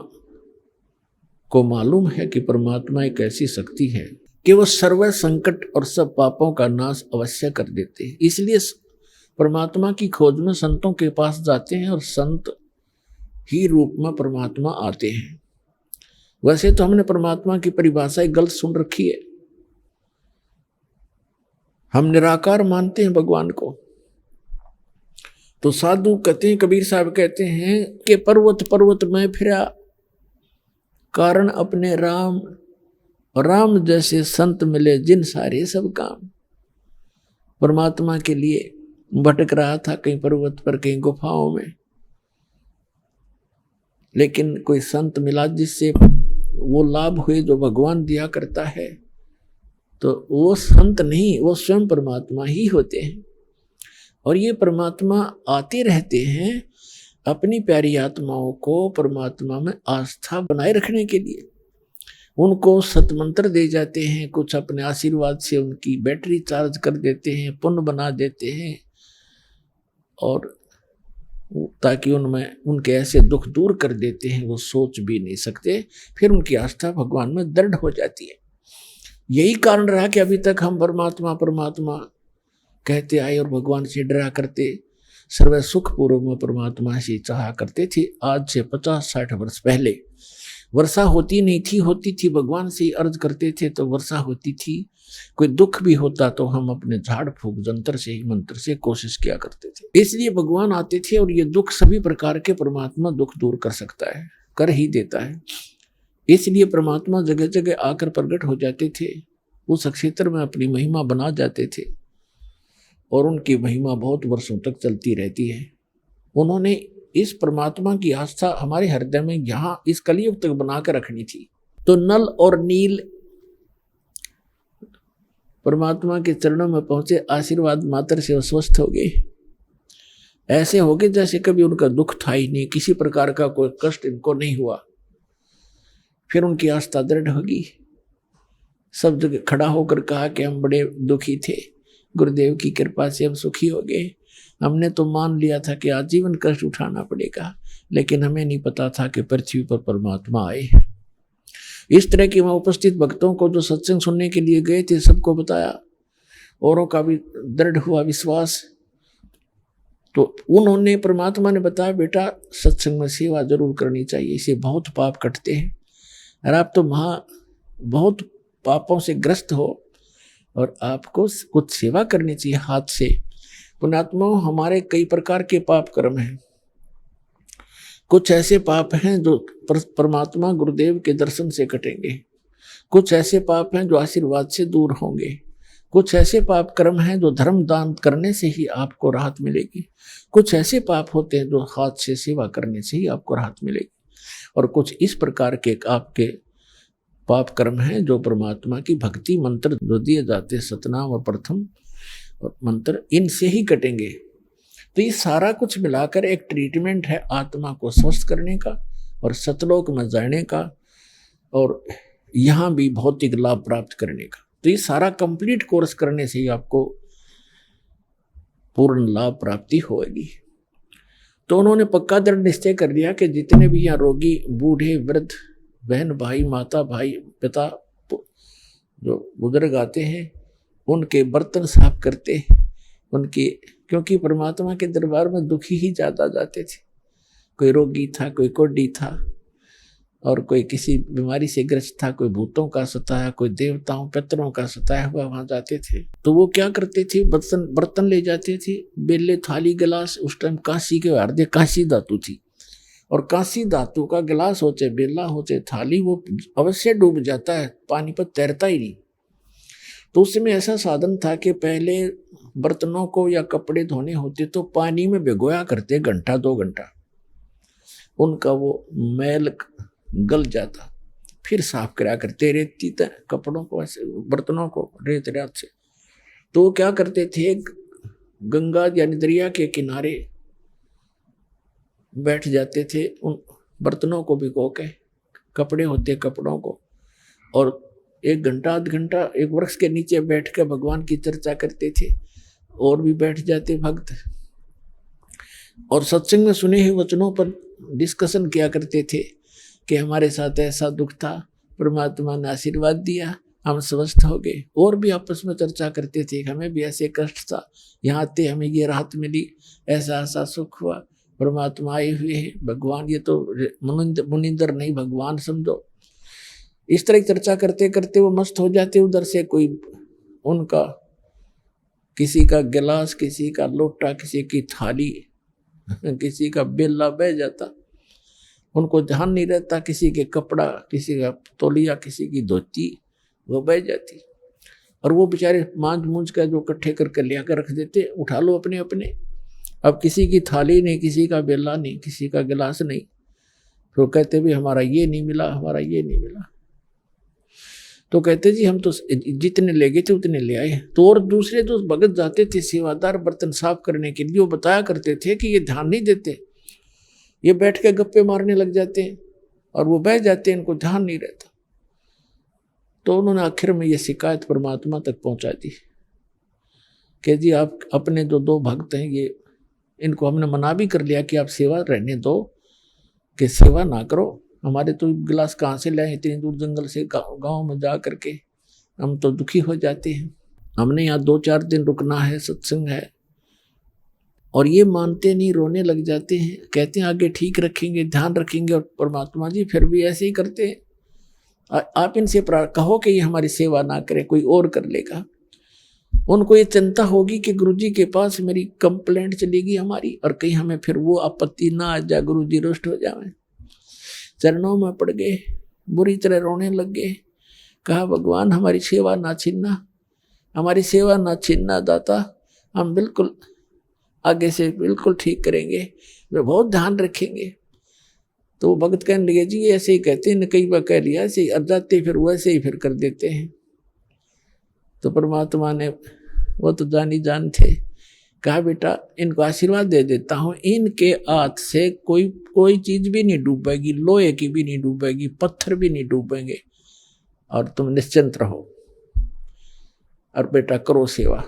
को मालूम है कि परमात्मा एक ऐसी शक्ति है कि वो सर्व संकट और सब पापों का नाश अवश्य कर देते हैं। इसलिए परमात्मा की खोज में संतों के पास जाते हैं और संत ही रूप में परमात्मा आते हैं। वैसे तो हमने परमात्मा की परिभाषा गलत सुन रखी है। हम निराकार मानते हैं भगवान को। तो साधु कहते हैं, कबीर साहब कहते हैं कि पर्वत पर्वत में फिरा, कारण अपने राम, राम जैसे संत मिले जिन सारे सब काम। परमात्मा के लिए भटक रहा था, कहीं पर्वत पर, कहीं गुफाओं में, लेकिन कोई संत मिला जिससे वो लाभ हुए जो भगवान दिया करता है। तो वो संत नहीं, वो स्वयं परमात्मा ही होते हैं। और ये परमात्मा आते रहते हैं अपनी प्यारी आत्माओं को परमात्मा में आस्था बनाए रखने के लिए। उनको सतमंत्र दे जाते हैं, कुछ अपने आशीर्वाद से उनकी बैटरी चार्ज कर देते हैं, पुण्य बना देते हैं, और ताकि उनमें उनके ऐसे दुख दूर कर देते हैं वो सोच भी नहीं सकते। फिर उनकी आस्था भगवान में दृढ़ हो जाती है। यही कारण रहा कि अभी तक हम परमात्मा परमात्मा कहते आए और भगवान से डरा करते, सर्व सुख पूर्व में परमात्मा से चाहा करते थे। आज से 50-60 वर्ष पहले वर्षा होती नहीं थी, होती थी भगवान से अर्ज करते थे तो वर्षा होती थी। कोई दुख भी होता तो हम अपने झाड़ फूक जंतर से ही, मंत्र से कोशिश किया करते थे। इसलिए भगवान आते थे और ये दुख सभी प्रकार के परमात्मा दुख दूर कर सकता है, कर ही देता है। इसलिए परमात्मा जगह जगह आकर प्रकट हो जाते थे, उस क्षेत्र में अपनी महिमा बना जाते थे और उनकी महिमा बहुत वर्षों तक चलती रहती है। उन्होंने इस परमात्मा की आस्था हमारे हृदय में यहाँ इस कलयुग तक बना कर रखनी थी। तो नल और नील परमात्मा के चरणों में पहुंचे, आशीर्वाद मात्र से स्वस्थ हो गए। ऐसे हो गए जैसे कभी उनका दुख था ही नहीं, किसी प्रकार का कोई कष्ट इनको नहीं हुआ। फिर उनकी आस्था दृढ़ होगी। सब जगह खड़ा होकर कहा कि हम बड़े दुखी थे, गुरुदेव की कृपा से हम सुखी हो गए। हमने तो मान लिया था कि आजीवन कष्ट उठाना पड़ेगा, लेकिन हमें नहीं पता था कि पृथ्वी पर परमात्मा आए। इस तरह के वहाँ उपस्थित भक्तों को जो सत्संग सुनने के लिए गए थे सबको बताया, औरों का भी दृढ़ हुआ विश्वास। तो उन्होंने, परमात्मा ने बताया, बेटा सत्संग में सेवा जरूर करनी चाहिए, इसे बहुत पाप कटते हैं और आप तो बहुत पापों से ग्रस्त हो और आपको कुछ सेवा करनी चाहिए हाथ से। पुण्यात्माओं, हमारे कई प्रकार के पाप कर्म हैं। कुछ ऐसे पाप हैं जो परमात्मा गुरुदेव के दर्शन से कटेंगे, कुछ ऐसे पाप हैं जो आशीर्वाद से दूर होंगे, कुछ ऐसे पाप कर्म हैं जो धर्म दान करने से ही आपको राहत मिलेगी, कुछ ऐसे पाप होते हैं जो हाथ से सेवा करने से ही आपको राहत मिलेगी, और कुछ इस प्रकार के आपके पाप कर्म हैं जो परमात्मा की भक्ति मंत्र जो दिए जाते हैं, सतनाम और प्रथम और मंत्र, इनसे ही कटेंगे। तो ये सारा कुछ मिलाकर एक ट्रीटमेंट है आत्मा को स्वस्थ करने का और सतलोक में जाने का और यहाँ भी भौतिक लाभ प्राप्त करने का। तो ये सारा कंप्लीट कोर्स करने से ही आपको पूर्ण लाभ प्राप्ति होगी। तो उन्होंने पक्का दृढ़ निश्चय कर लिया कि जितने भी यहाँ रोगी, बूढ़े, वृद्ध, बहन, भाई, माता, भाई, पिता जो बुजुर्ग आते हैं, उनके बर्तन साफ करते, उनकी, क्योंकि परमात्मा के दरबार में दुखी ही ज्यादा जाते थे। कोई रोगी था, कोई कोढ़ी था, और कोई किसी बीमारी से ग्रस्त था, कोई भूतों का सताया, कोई देवताओं पितरों का सताया हुआ वहां जाते थे। तो वो क्या करते थे, बर्तन ले जाते थे, बेले, थाली, गिलास। उस टाइम कांसी के हार्दे कांसी धातु थी, और कांसी धातु का गिलास होचे, बेला होचे, थाली, वो अवश्य डूब जाता है, पानी पर तैरता ही नहीं। तो उसमें ऐसा साधन था कि पहले बर्तनों को या कपड़े धोने होते तो पानी में भिगोया करते, घंटा 2 घंटा, उनका वो मैल गल जाता, फिर साफ करा करते, रेती कपड़ों को, ऐसे बर्तनों को रेत रात से। तो वो क्या करते थे, गंगा यानी दरिया के किनारे बैठ जाते थे, उन बर्तनों को भिगो के, कपड़े होते कपड़ों को, और 1 घंटा 1.5 घंटा एक वृक्ष के नीचे बैठ के भगवान की चर्चा करते थे। और भी बैठ जाते भक्त, और सत्संग में सुने हुए वचनों पर डिस्कशन किया करते थे कि हमारे साथ ऐसा दुख था, परमात्मा ने आशीर्वाद दिया, हम स्वस्थ हो गए। और भी आपस में चर्चा करते थे, हमें भी ऐसे कष्ट था, यहाँ आते हमें ये राहत मिली, ऐसा ऐसा सुख हुआ, परमात्मा आए हुए हैं, भगवान, ये तो मुनिंदर नहीं भगवान समझो। इस तरह की चर्चा करते करते वो मस्त हो जाते। उधर से कोई उनका किसी का गिलास, किसी का लोटा, किसी की थाली, किसी का बेला बह जाता, उनको ध्यान नहीं रहता, किसी के कपड़ा, किसी का तौलिया, किसी की धोती, वो बह जाती। और वो बेचारे मांझ मूंझ का जो इकट्ठे करके लिया कर रख देते, उठा लो अपने अपने। अब किसी की थाली नहीं, किसी का बेला नहीं, किसी का गिलास नहीं, तो कहते भी हमारा ये नहीं मिला, हमारा ये नहीं मिला। तो कहते जी हम तो जितने ले गए थे उतने ले आए। तो और दूसरे जो भगत जाते थे सेवादार बर्तन साफ करने के लिए, वो बताया करते थे कि ये ध्यान नहीं देते, ये बैठ के गप्पे मारने लग जाते हैं और वो बह जाते हैं, इनको ध्यान नहीं रहता। तो उन्होंने आखिर में ये शिकायत परमात्मा तक पहुंचा दी कि जी आप अपने जो 2 भक्त हैं, ये इनको हमने मना भी कर लिया कि आप सेवा रहने दो, कि सेवा ना करो, हमारे तो गिलास कहाँ से लाए, इतनी दूर जंगल से गाँव में जा करके, हम तो दुखी हो जाते हैं, हमने यहाँ 2-4 दिन रुकना है, सत्संग है। और ये मानते नहीं, रोने लग जाते हैं, कहते हैं आगे ठीक रखेंगे, ध्यान रखेंगे, और परमात्मा जी फिर भी ऐसे ही करते हैं। आप इनसे कहो कि ये हमारी सेवा ना करें, कोई और कर लेगा। उनको ये चिंता होगी कि गुरुजी के पास मेरी कंप्लेंट चलेगी हमारी, और कहीं हमें फिर वो आपत्ति ना आ जाए, गुरुजी रुष्ट हो जाए। चरणों में पड़ गए, बुरी तरह रोने लग गए, कहा भगवान हमारी सेवा ना छीनना, हमारी सेवा ना छीनना दाता, हम बिल्कुल आगे से बिल्कुल ठीक करेंगे, वे बहुत ध्यान रखेंगे। तो भगत कहने लगे जी ऐसे ही कहते हैं, कई बार कह लिया ऐसे ही, अब जाते फिर वैसे ही फिर कर देते हैं। तो परमात्मा ने, वो तो जानी जान थे, कहा बेटा इनको आशीर्वाद दे देता हूँ, इनके हाथ से कोई चीज भी नहीं डूबेगी, लोहे की भी नहीं डूबेगी, पत्थर भी नहीं डूबेंगे, और तुम निश्चिंत रहो, और बेटा करो सेवा।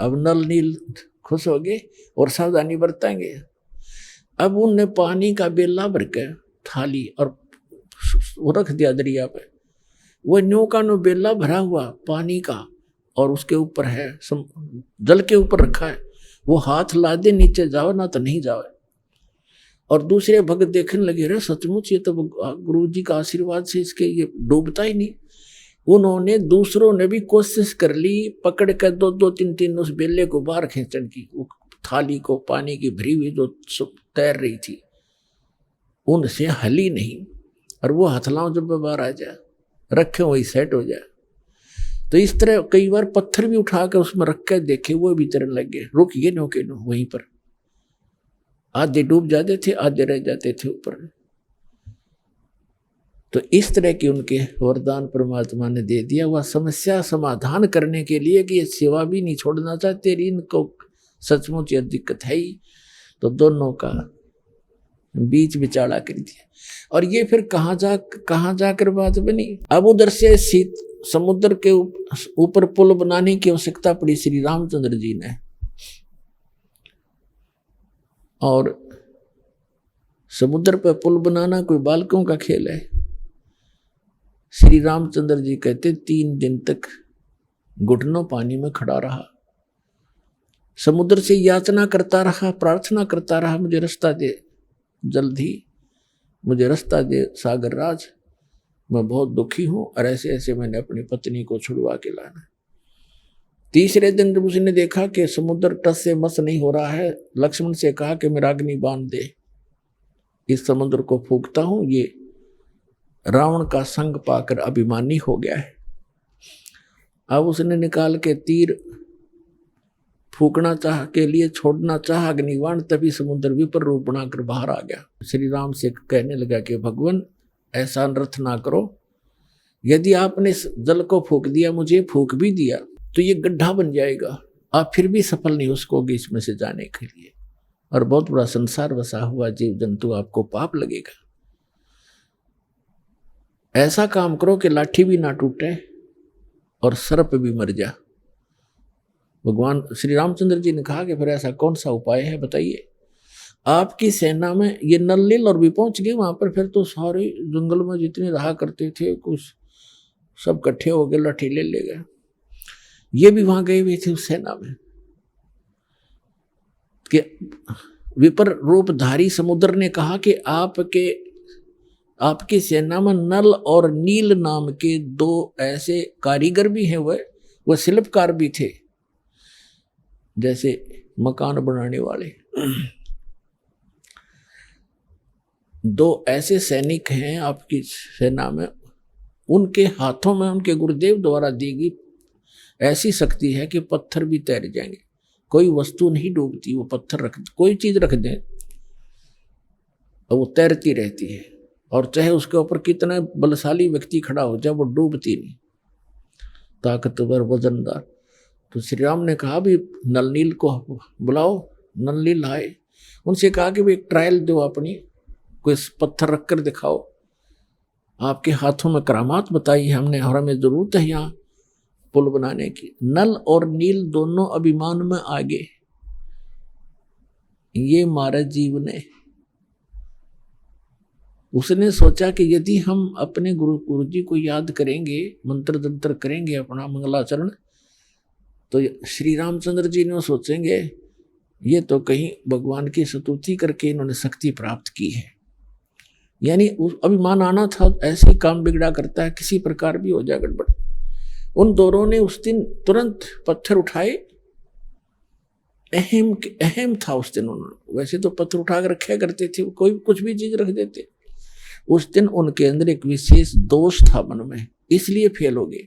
अब नल नील खुश हो गए और सावधानी बरतेंगे। अब उनने पानी का बेला भर के थाली और वो रख दिया दरिया पे, वो न्यू का नो बेला भरा हुआ पानी का, और उसके ऊपर है जल के ऊपर रखा है, वो हाथ ला दे नीचे जाओ ना तो नहीं जाओ। और दूसरे भक्त देखने लगे, रे सचमुच ये तो गुरु जी का आशीर्वाद से इसके ये डूबता ही नहीं। उन्होंने, दूसरों ने भी कोशिश कर ली, पकड़ कर 2-2, 3-3 उस बेले को बाहर खींचने की, वो थाली को पानी की भरी हुई जो तैर रही थी, उनसे हली नहीं। और वो हथलाओं जब बाहर आ जाए, रखे वही सेट हो जाए। तो इस तरह कई बार पत्थर भी उठा कर उसमें रख कर देखे, वो भी तैरने लग गए, रुक गए नो के नो वहीं पर। आधे डूब जाते थे, आधे रह जाते थे ऊपर। तो इस तरह की उनके वरदान परमात्मा ने दे दिया। वह समस्या समाधान करने के लिए कि ये सेवा भी नहीं छोड़ना चाहते, इनको सचमुच ये दिक्कत है ही। तो दोनों का बीच बिचाड़ा कर दिया। और ये फिर कहाँ जाकर बात बनी। अब उधर से समुद्र के ऊपर पुल बनाने की आवश्यकता पड़ी श्री रामचंद्र जी ने। और समुद्र पर पुल बनाना कोई बालकों का खेल है। श्री रामचंद्र जी कहते 3 दिन तक घुटनों पानी में खड़ा रहा। समुद्र से याचना करता रहा, प्रार्थना करता रहा, मुझे रास्ता दे, जल्द ही मुझे रास्ता दे सागर राज, मैं बहुत दुखी हूं और ऐसे ऐसे मैंने अपनी पत्नी को छुड़वा के लाना। तीसरे दिन जब उसने देखा कि समुद्र टस से मस नहीं हो रहा है, लक्ष्मण से कहा कि मेरा अग्नि बांध दे, इस समुद्र को फूंकता हूं। ये रावण का संग पाकर अभिमानी हो गया है। अब उसने निकाल के तीर फूकना चाह के लिए छोड़ना चाह अग्निबाण, तभी समुद्र विपर रूप बनाकर बाहर आ गया। श्री राम से कहने लगा कि भगवान ऐसा अनर्थ ना करो, यदि आपने जल को फूक दिया, मुझे फूक भी दिया, तो ये गड्ढा बन जाएगा, आप फिर भी सफल नहीं हो सकोगे इसमें से जाने के लिए, और बहुत बड़ा संसार बसा हुआ जीव जंतु, आपको पाप लगेगा। ऐसा काम करो कि लाठी भी ना टूटे और सर्प भी मर जा। भगवान श्री रामचंद्र जी ने कहा कि फिर ऐसा कौन सा उपाय है बताइए। आपकी सेना में ये नल्लील और भी पहुंच गए वहां पर, फिर तो सारे जंगल में जितने रहा करते थे कुछ सब इकट्ठे हो गए, लाठी ले गए। ये भी वहां गए हुए थे उस सेना में कि विपर रूपधारी समुद्र ने कहा कि आपकी सेना में नल और नील नाम के दो ऐसे कारीगर भी हैं, वह शिल्पकार भी थे, जैसे मकान बनाने वाले। दो ऐसे सैनिक हैं आपकी सेना में, उनके हाथों में उनके गुरुदेव द्वारा दी गई ऐसी शक्ति है कि पत्थर भी तैर जाएंगे, कोई वस्तु नहीं डूबती, वो पत्थर रख, कोई चीज रख दें और वो तैरती रहती है, और चाहे उसके ऊपर कितना बलशाली व्यक्ति खड़ा हो जाए वो डूबती नहीं, ताकतवर वजनदार। तो श्री राम ने कहा भी नलनील को बुलाओ, नलनील आए, उनसे कहा कि भी एक ट्रायल दो, अपनी कोई पत्थर रख कर दिखाओ, आपके हाथों में करामात बताई हमने और हमें जरूरत है यहाँ पुल बनाने की। नल और नील दोनों अभिमान में आगे, ये महाराज जीव ने उसने सोचा कि यदि हम अपने गुरु जी को याद करेंगे, मंत्र तंत्र करेंगे, अपना मंगलाचरण, तो श्री रामचंद्र जी ने सोचेंगे ये तो कहीं भगवान की स्तुति करके इन्होंने शक्ति प्राप्त की है। यानी अभिमान आना था, ऐसे काम बिगड़ा करता है, किसी प्रकार भी हो जाए गड़बड़। उन दोनों ने उस दिन तुरंत पत्थर उठाए, अहम था उस दिन। उन्होंने वैसे तो पत्थर उठा कर रखे करते थे, कोई कुछ भी चीज रख देते। उस दिन उनके अंदर एक विशेष दोष था मन में, इसलिए फेल हो गए।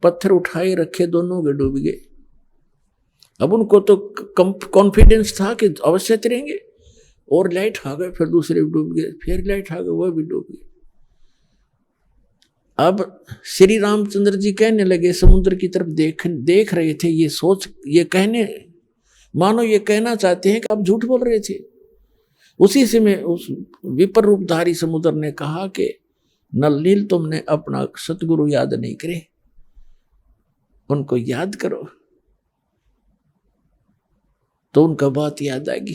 पत्थर उठाए रखे, दोनों के डूब गए। अब उनको तो कॉन्फिडेंस था कि अवश्य तैरेंगे, और लाइट आ गए, फिर दूसरे भी डूब गए, फिर लाइट आ गए, वह भी डूब गए। अब श्री रामचंद्र जी कहने लगे, समुद्र की तरफ देख रहे थे, ये सोच, ये कहने, मानो ये कहना चाहते हैं कि आप झूठ बोल रहे थे। उसी से में उस विपर रूपधारी समुद्र ने कहा कि नलनील, तुमने अपना सतगुरु याद नहीं करे, उनको याद करो, तो उनका बात याद आएगी।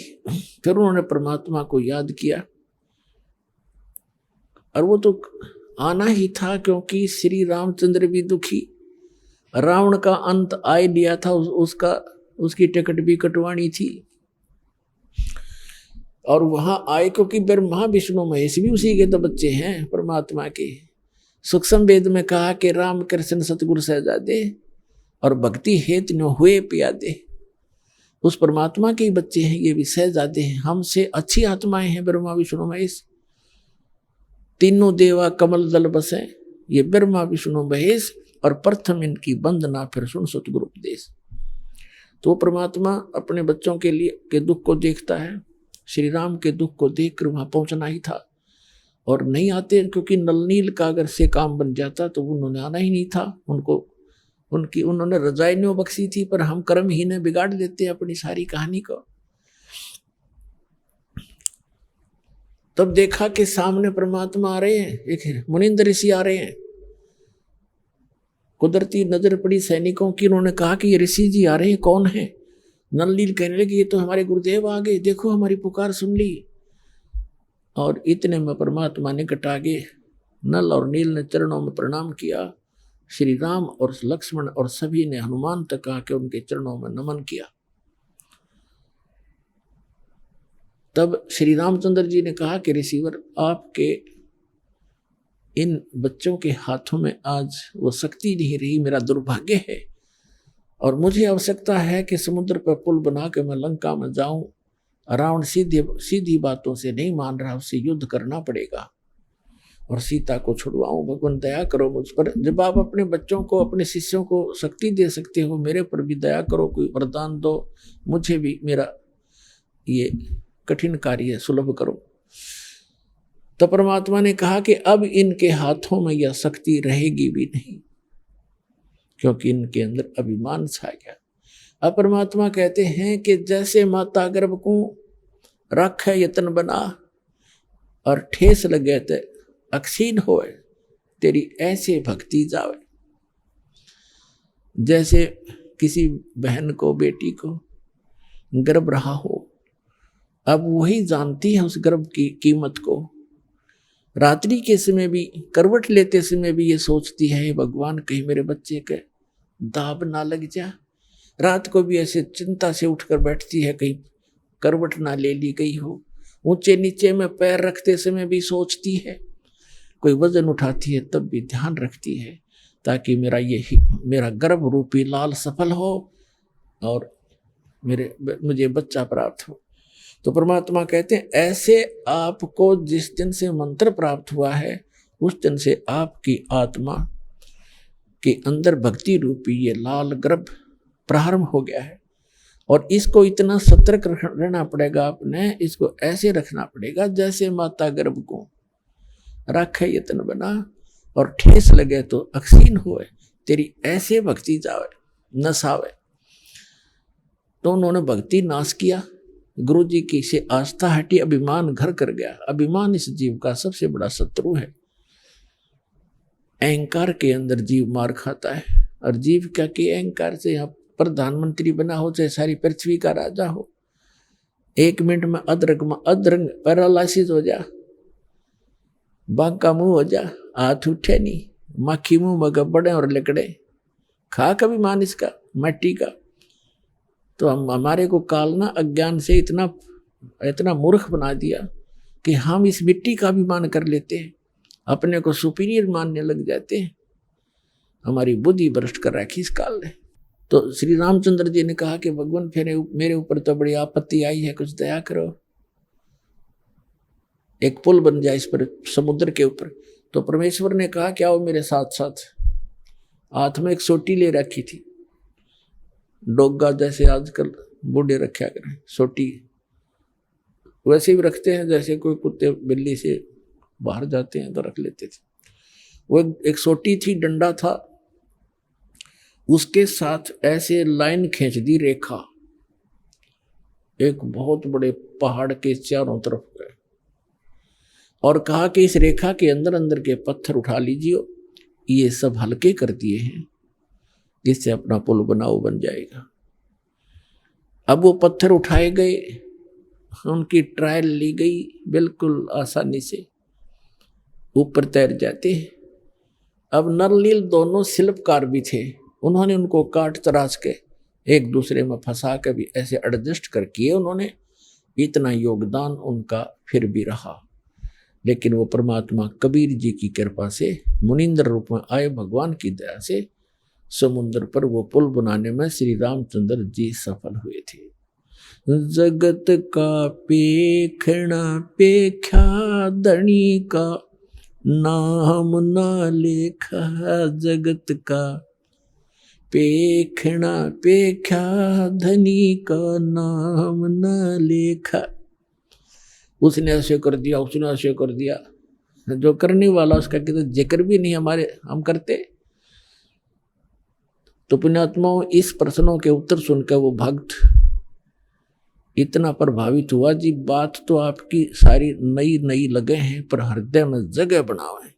फिर उन्होंने परमात्मा को याद किया, और वो तो आना ही था, क्योंकि श्री रामचंद्र भी दुखी, रावण का अंत आए लिया था, उसकी टिकट भी कटवानी थी, और वहां आए क्योंकि ब्रह्मा विष्णु महेश भी उसी के तो बच्चे हैं परमात्मा के। सूक्ष्म वेद में कहा कि राम कृष्ण सतगुरु सहजादे और भक्ति हेतु न हुए प्यादे, उस परमात्मा के ही बच्चे हैं, ये भी सहजादे हैं, हमसे अच्छी आत्माएं हैं ब्रह्मा विष्णु महेश। तीनों देवा कमल दल बसे, ये ब्रह्मा विष्णु महेश, और प्रथम इनकी वंदना फिर सुन सतगुरु उपदेश। तो परमात्मा अपने बच्चों के लिए के दुख को देखता है। श्री राम के दुख को देखकर वहां पहुंचना ही था, और नहीं आते, क्योंकि नलनील का अगर से काम बन जाता तो उन्होंने आना ही नहीं था। उन्होंने रजाइयों बख्शी थी, पर हम कर्म ही ने बिगाड़ देते अपनी सारी कहानी को। तब देखा कि सामने परमात्मा आ रहे हैं, एक मुनिंद्र ऋषि आ रहे हैं। कुदरती नजर पड़ी सैनिकों की, उन्होंने कहा कि ये ऋषि जी आ रहे हैं, कौन है? नलनील कहने लगे, ये तो हमारे गुरुदेव आ गए, देखो हमारी पुकार सुन ली। और इतने में परमात्मा निकट आ गए। नल और नील ने चरणों में प्रणाम किया। श्री राम और लक्ष्मण और सभी ने हनुमान तक आके उनके चरणों में नमन किया। तब श्री रामचंद्र जी ने कहा कि रिसीवर, आपके इन बच्चों के हाथों में आज वो शक्ति नहीं रही, मेरा दुर्भाग्य है, और मुझे आवश्यकता है कि समुद्र पर पुल बना के मैं लंका में जाऊं। रावण सीधी बातों से नहीं मान रहा, उससे युद्ध करना पड़ेगा और सीता को छुड़वाऊं। भगवान दया करो मुझ पर। जब आप अपने बच्चों को, अपने शिष्यों को शक्ति दे सकते हो, मेरे पर भी दया करो, कोई वरदान दो, मुझे भी मेरा ये कठिन कार्य सुलभ करो। तो परमात्मा ने कहा कि अब इनके हाथों में यह शक्ति रहेगी भी नहीं, क्योंकि इनके अंदर अभिमान छा गया। अब परमात्मा कहते हैं कि जैसे माता गर्भ को रखे यतन बना और ठेस लगे तो अक्षीण होए, तेरी ऐसे भक्ति जावे। जैसे किसी बहन को, बेटी को गर्भ रहा हो, अब वही जानती है उस गर्भ की कीमत को। रात्रि के समय भी, करवट लेते समय भी ये सोचती है, भगवान कहीं मेरे बच्चे के दाब ना लग जा। रात को भी ऐसे चिंता से उठकर बैठती है, कहीं करवट ना ले ली गई हो। ऊंचे नीचे में पैर रखते समय भी सोचती है, कोई वजन उठाती है तब भी ध्यान रखती है, ताकि मेरा गर्भ रूपी लाल सफल हो और मुझे बच्चा प्राप्त हो। तो परमात्मा कहते हैं, ऐसे आपको जिस दिन से मंत्र प्राप्त हुआ है, उस दिन से आपकी आत्मा के अंदर भक्ति रूपी ये लाल गर्भ प्रारंभ हो गया है। और इसको इतना सतर्क रहना पड़ेगा, आपने इसको ऐसे रखना पड़ेगा जैसे माता गर्भ को रखे यतन बना और ठेस लगे तो अक्षीण होए, तेरी ऐसे भक्ति जावे नसावे। तो उन्होंने भक्ति नाश किया, गुरु जी की से आस्था हटी, अभिमान घर कर गया। अभिमान इस जीव का सबसे बड़ा शत्रु है। अहंकार के अंदर जीव मार खाता है, और जीव क्या कि अहंकार से यहाँ प्रधानमंत्री बना हो, चाहे सारी पृथ्वी का राजा हो, 1 मिनट में अधरंग पैरालिसिस हो जा, बांका मुंह हो जा, हाथ उठे नहीं, माखी मुंह में गब्बड़े और लिकड़े, खा कभी मान इसका मट्टी का। तो हमारे को काल ना अज्ञान से इतना मूर्ख बना दिया कि हम इस मिट्टी का भी मान कर लेते हैं, अपने को सुपीरियर मानने लग जाते हैं। हमारी बुद्धि भ्रष्ट कर रखी इस काल ने। तो श्री रामचंद्र जी ने कहा कि भगवान फिर मेरे ऊपर तो बड़ी आपत्ति आई है, कुछ दया करो, एक पुल बन जाए इस पर, समुद्र के ऊपर। तो परमेश्वर ने कहा क्या वो मेरे साथ साथ। हाथ में एक सोटी ले रखी थी, डोगा जैसे आजकल बूढ़े रखा करें, सोटी वैसे भी रखते हैं, जैसे कोई कुत्ते बिल्ली से बाहर जाते हैं तो रख लेते थे। वो एक सोटी थी, डंडा था, उसके साथ ऐसे लाइन खींच दी रेखा, एक बहुत बड़े पहाड़ के चारों तरफ गए, और कहा कि इस रेखा के अंदर अंदर के पत्थर उठा लीजिए, ये सब हल्के कर दिए हैं, जिससे अपना पुल बनाओ बन जाएगा। अब वो पत्थर उठाए गए, उनकी ट्रायल ली गई, बिल्कुल आसानी से ऊपर तैर जाते हैं। अब नरनील दोनों शिल्पकार भी थे, उन्होंने उनको काट तराश के एक दूसरे में फंसा के भी ऐसे एडजस्ट कर किए उन्होंने। इतना योगदान उनका फिर भी रहा, लेकिन वो परमात्मा कबीर जी की कृपा से मुनिंद्र रूप में आए, भगवान की दया से समुद्र पर वो पुल बनाने में श्री रामचंद्र जी सफल हुए थे। जगत का पेखना पेख्या धनी का, नाम ना लेखा जगत का, पेखना पेख्या धनी का, नाम ना लेखा। उसने ऐसे कर दिया, उसने ऐसे कर दिया, जो करने वाला उसका किसी जिक्र भी नहीं हमारे हम करते। तो पुण्यात्माओं, इस प्रश्नों के उत्तर सुनकर वो भक्त इतना प्रभावित हुआ जी, बात तो आपकी सारी नई नई लगे हैं, पर हृदय में जगह बनाओ है।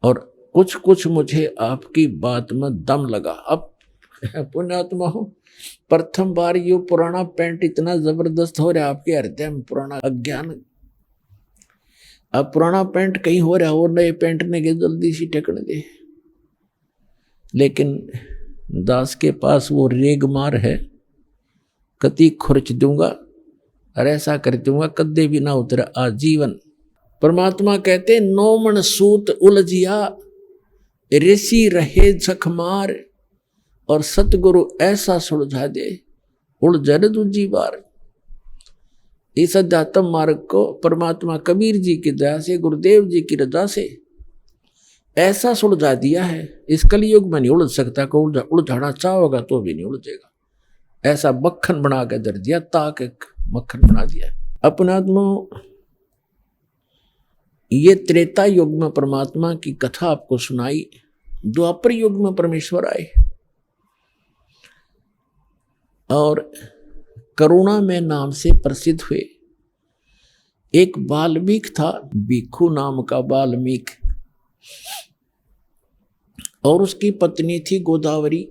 और कुछ कुछ मुझे आपकी बात में दम लगा। अब पुण्यात्माओं, प्रथम बार ये पुराना पेंट इतना जबरदस्त हो रहा है आपके हृदय में, पुराना अज्ञान। अब पुराना पेंट कहीं हो रहा हो, नए पेंट ने के जल्दी सी टेकने दे। लेकिन दास के पास वो रेगमार है, कति खुर्च दूंगा और ऐसा कर दूंगा कद्दे भी ना उतरे आजीवन। परमात्मा कहते नौ मन सूत उलझिया ऋषि रहे झखमार, और सतगुरु ऐसा सुलझा दे उलझन दूजी बार। इस अध्यात्म मार्ग को परमात्मा कबीर जी की दया से, गुरुदेव जी की रजा से ऐसा सुलझा दिया है, इस कलयुग में नहीं उलझ सकता। को उलझाना चाहोगा तो भी नहीं उलझेगा। ऐसा मक्खन बना के दर दिया, ताक एक मक्खन बना दिया। अपना ये त्रेता युग में परमात्मा की कथा आपको सुनाई। द्वापर युग में परमेश्वर आए और करुणा में नाम से प्रसिद्ध हुए। एक बाल्मीक था, भिक्षु नाम का बाल्मीक, और उसकी पत्नी थी गोदावरी,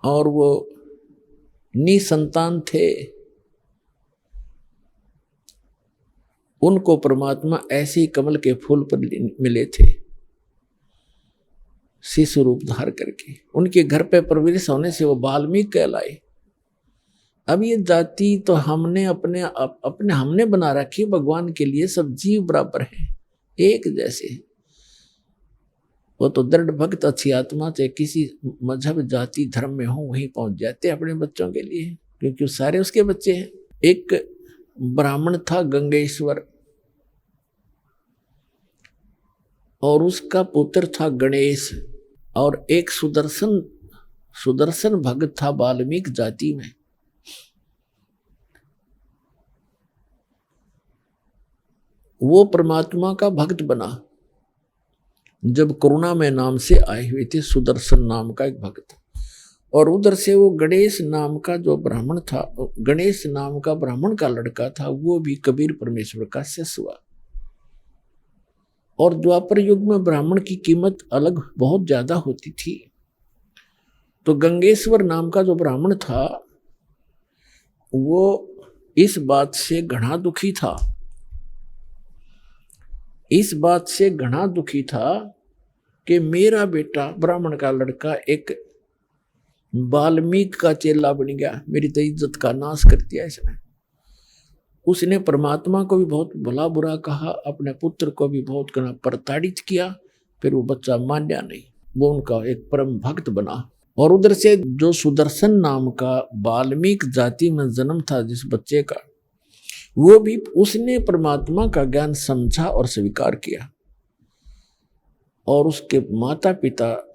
और वो निसंतान थे। उनको परमात्मा ऐसे ही कमल के फूल पर मिले थे, शिशु रूप धार करके। उनके घर पे प्रवेश होने से वो बाल्मीक कहलाए। अब ये जाति तो हमने हमने बना रखी, भगवान के लिए सब जीव बराबर हैं, एक जैसे। वो तो दृढ़ भक्त अच्छी आत्मा से किसी मजहब जाति धर्म में हो वहीं पहुंच जाते अपने बच्चों के लिए, क्योंकि सारे उसके बच्चे हैं। एक ब्राह्मण था गंगेश्वर, और उसका पुत्र था गणेश, और एक सुदर्शन भक्त था वाल्मीकि जाति में। वो परमात्मा का भक्त बना जब करुणा में नाम से आए हुए थे, सुदर्शन नाम का एक भक्त। और उधर से वो गणेश नाम का जो ब्राह्मण था, गणेश नाम का ब्राह्मण का लड़का था, वो भी कबीर परमेश्वर का शिष्य हुआ। और द्वापर युग में ब्राह्मण की कीमत अलग बहुत ज्यादा होती थी। तो गंगेश्वर नाम का जो ब्राह्मण था वो इस बात से घना दुखी था, इस बात से घना दुखी था कि मेरा बेटा ब्राह्मण का लड़का एक वाल्मीकि का चेला बन गया, मेरी तो इज्जत का नाश कर दिया इसने। उसने परमात्मा को भी बहुत भला बुरा कहा, अपने पुत्र को भी बहुत प्रताड़ित किया। फिर वो बच्चा मान्या नहीं, वो उनका एक परम भक्त बना। और उधर से जो सुदर्शन नाम का वाल्मीकि जाति में जन्म था जिस बच्चे का, वो भी उसने परमात्मा का ज्ञान समझा और स्वीकार किया। और उसके माता पिता,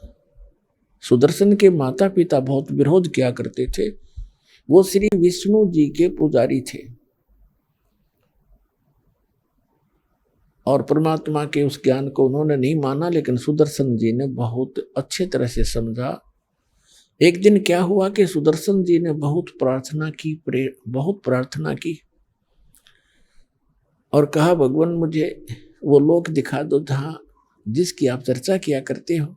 सुदर्शन के माता पिता बहुत विरोध किया करते थे। वो श्री विष्णु जी के पुजारी थे और परमात्मा के उस ज्ञान को उन्होंने नहीं माना, लेकिन सुदर्शन जी ने बहुत अच्छे तरह से समझा। एक दिन क्या हुआ कि सुदर्शन जी ने बहुत प्रार्थना की और कहा, भगवान मुझे वो लोक दिखा दो जहाँ जिसकी आप चर्चा किया करते हो।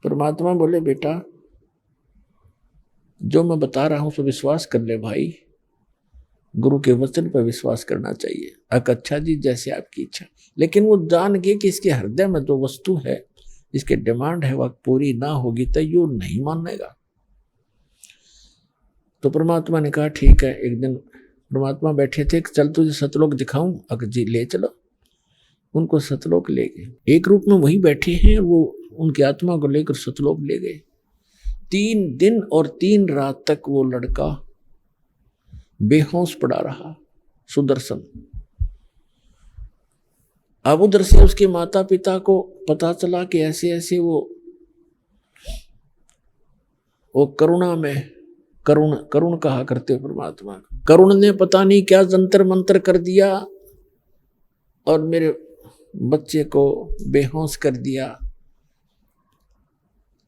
परमात्मा बोले, बेटा जो मैं बता रहा हूँ सो विश्वास कर ले भाई, गुरु के वचन पर विश्वास करना चाहिए। अच्छा जी, जैसे आपकी इच्छा। लेकिन वो जान गए कि इसके हृदय में जो वस्तु है, इसके डिमांड है, वह पूरी ना होगी तो यू नहीं मानेगा। तो परमात्मा ने कहा ठीक है। एक दिन परमात्मा बैठे थे, चल तुझे सतलोक दिखाऊं। अगर जी ले चलो। उनको सतलोक ले गए। एक रूप में वही बैठे हैं, वो उनकी आत्मा को लेकर सतलोक ले गए। 3 दिन और 3 रात तक वो लड़का बेहोश पड़ा रहा, सुदर्शन। अब उधर से उसके माता पिता को पता चला कि ऐसे ऐसे वो करुणा में, करुण कहा करते परमात्मा। करुण ने पता नहीं क्या जंतर मंत्र कर दिया और मेरे बच्चे को बेहोश कर दिया।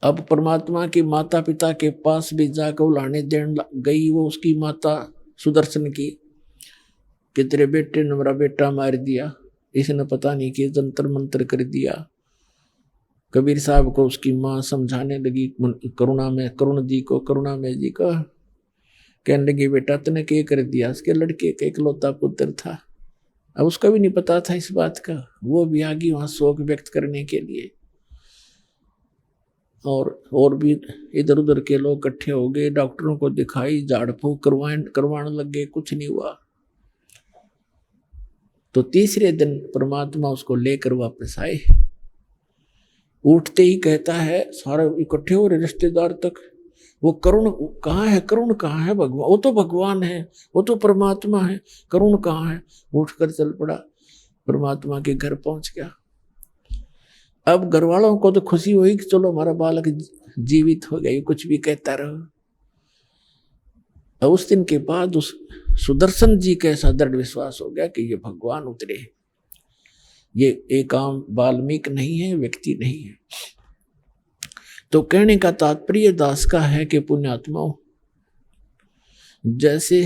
अब परमात्मा की माता पिता के पास भी जाकर उलाने देने गई वो उसकी माता सुदर्शन की, कि तेरे बेटे ने मेरा बेटा मार दिया, इसने पता नहीं कि जंतर मंत्र कर दिया। कबीर साहब को उसकी माँ समझाने लगी करुणा में जी को, कहने लगी, बेटा तूने क्या कर दिया? उसके लड़के का इकलौता पुत्र था। अब उसका भी नहीं पता था इस बात का, वो भी आ गई वहां शोक व्यक्त करने के लिए। और भी इधर उधर के लोग इकट्ठे हो गए, डॉक्टरों को दिखाई, झाड़ फूक करवाने लग गए, कुछ नहीं हुआ। तो तीसरे दिन परमात्मा उसको लेकर वापस आए। उठते ही कहता है, सारे इकट्ठे हो रहे रिश्तेदार तक, वो करुण कहाँ है, करुण कहाँ है भगवान, वो तो भगवान है, वो तो परमात्मा है, करुण कहाँ है। उठकर चल पड़ा, परमात्मा के घर पहुंच गया। अब घर वालों को तो खुशी हुई कि चलो हमारा बालक जीवित हो गया, कुछ भी कहता रहो। और उस दिन के बाद उस सुदर्शन जी का ऐसा दृढ़ विश्वास हो गया कि ये भगवान उतरे, ये एक आम वाल्मीकि नहीं है, व्यक्ति नहीं है। तो कहने का तात्पर्य दास का है कि पुण्यात्माओं, जैसे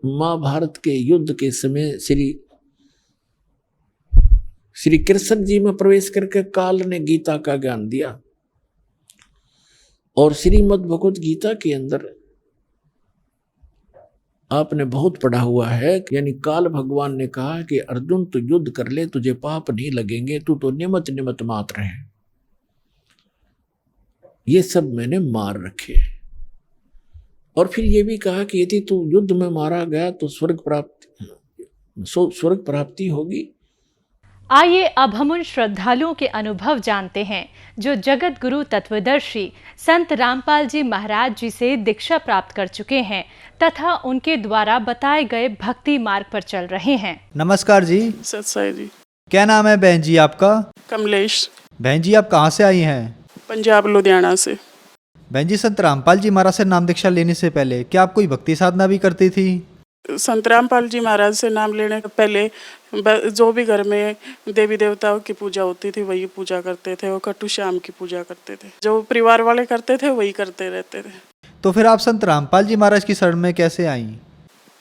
महाभारत के युद्ध के समय श्री कृष्ण जी में प्रवेश करके काल ने गीता का ज्ञान दिया, और श्रीमद् भगवत गीता के अंदर आपने बहुत पढ़ा हुआ है, यानी काल भगवान ने कहा कि अर्जुन तू युद्ध कर ले, तुझे पाप नहीं लगेंगे, तू तो निमित्त निमित्त मात्र है, ये सब मैंने मार रखे। और फिर ये भी कहा कि यदि तू युद्ध में मारा गया तो स्वर्ग प्राप्ति होगी। आइए अब हम उन श्रद्धालुओं के अनुभव जानते हैं जो जगत गुरु तत्वदर्शी संत रामपाल जी महाराज जी से दीक्षा प्राप्त कर चुके हैं तथा उनके द्वारा बताए गए भक्ति मार्ग पर चल रहे हैं। नमस्कार जी। सत्साई जी। क्या नाम है बहन जी आपका? कमलेश। बहन जी आप कहाँ से आई हैं? पंजाब लुधियाना से। बहन जी संत रामपाल जी महाराज से नाम दीक्षा लेने से पहले क्या आप कोई भक्ति साधना भी करती थी? संत रामपाल जी महाराज से नाम लेने से पहले जो भी घर में देवी देवताओं की पूजा होती थी वही पूजा करते थे, वो कट्टू श्याम की पूजा करते थे, जो परिवार वाले करते थे वही करते रहते थे। तो फिर आप संत रामपाल जी महाराज की शरण में कैसे आई?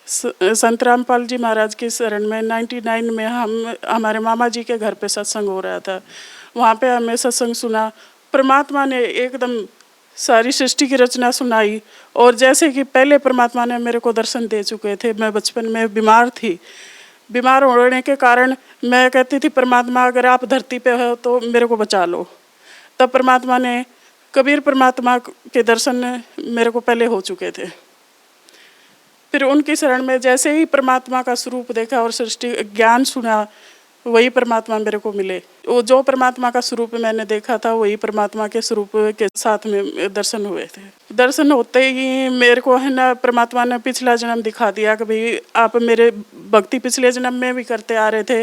संत रामपाल जी महाराज की शरण में 99 में हमारे मामा जी के घर पे सत्संग हो रहा था, वहाँ पे हमें सत्संग सुना। परमात्मा ने एकदम सारी सृष्टि की रचना सुनाई, और जैसे कि पहले परमात्मा ने मेरे को दर्शन दे चुके थे। मैं बचपन में बीमार थी, बीमार होने के कारण मैं कहती थी परमात्मा अगर आप धरती पे हो तो मेरे को बचा लो। तब परमात्मा ने, कबीर परमात्मा के दर्शन मेरे को पहले हो चुके थे। फिर उनकी शरण में जैसे ही परमात्मा का स्वरूप देखा और सृष्टि ज्ञान सुना, वही परमात्मा मेरे को मिले। वो जो परमात्मा का स्वरूप मैंने देखा था वही परमात्मा के स्वरूप के साथ में दर्शन हुए थे। दर्शन होते ही मेरे को है ना परमात्मा ने पिछला जन्म दिखा दिया कि भाई आप मेरे भक्ति पिछले जन्म में भी करते आ रहे थे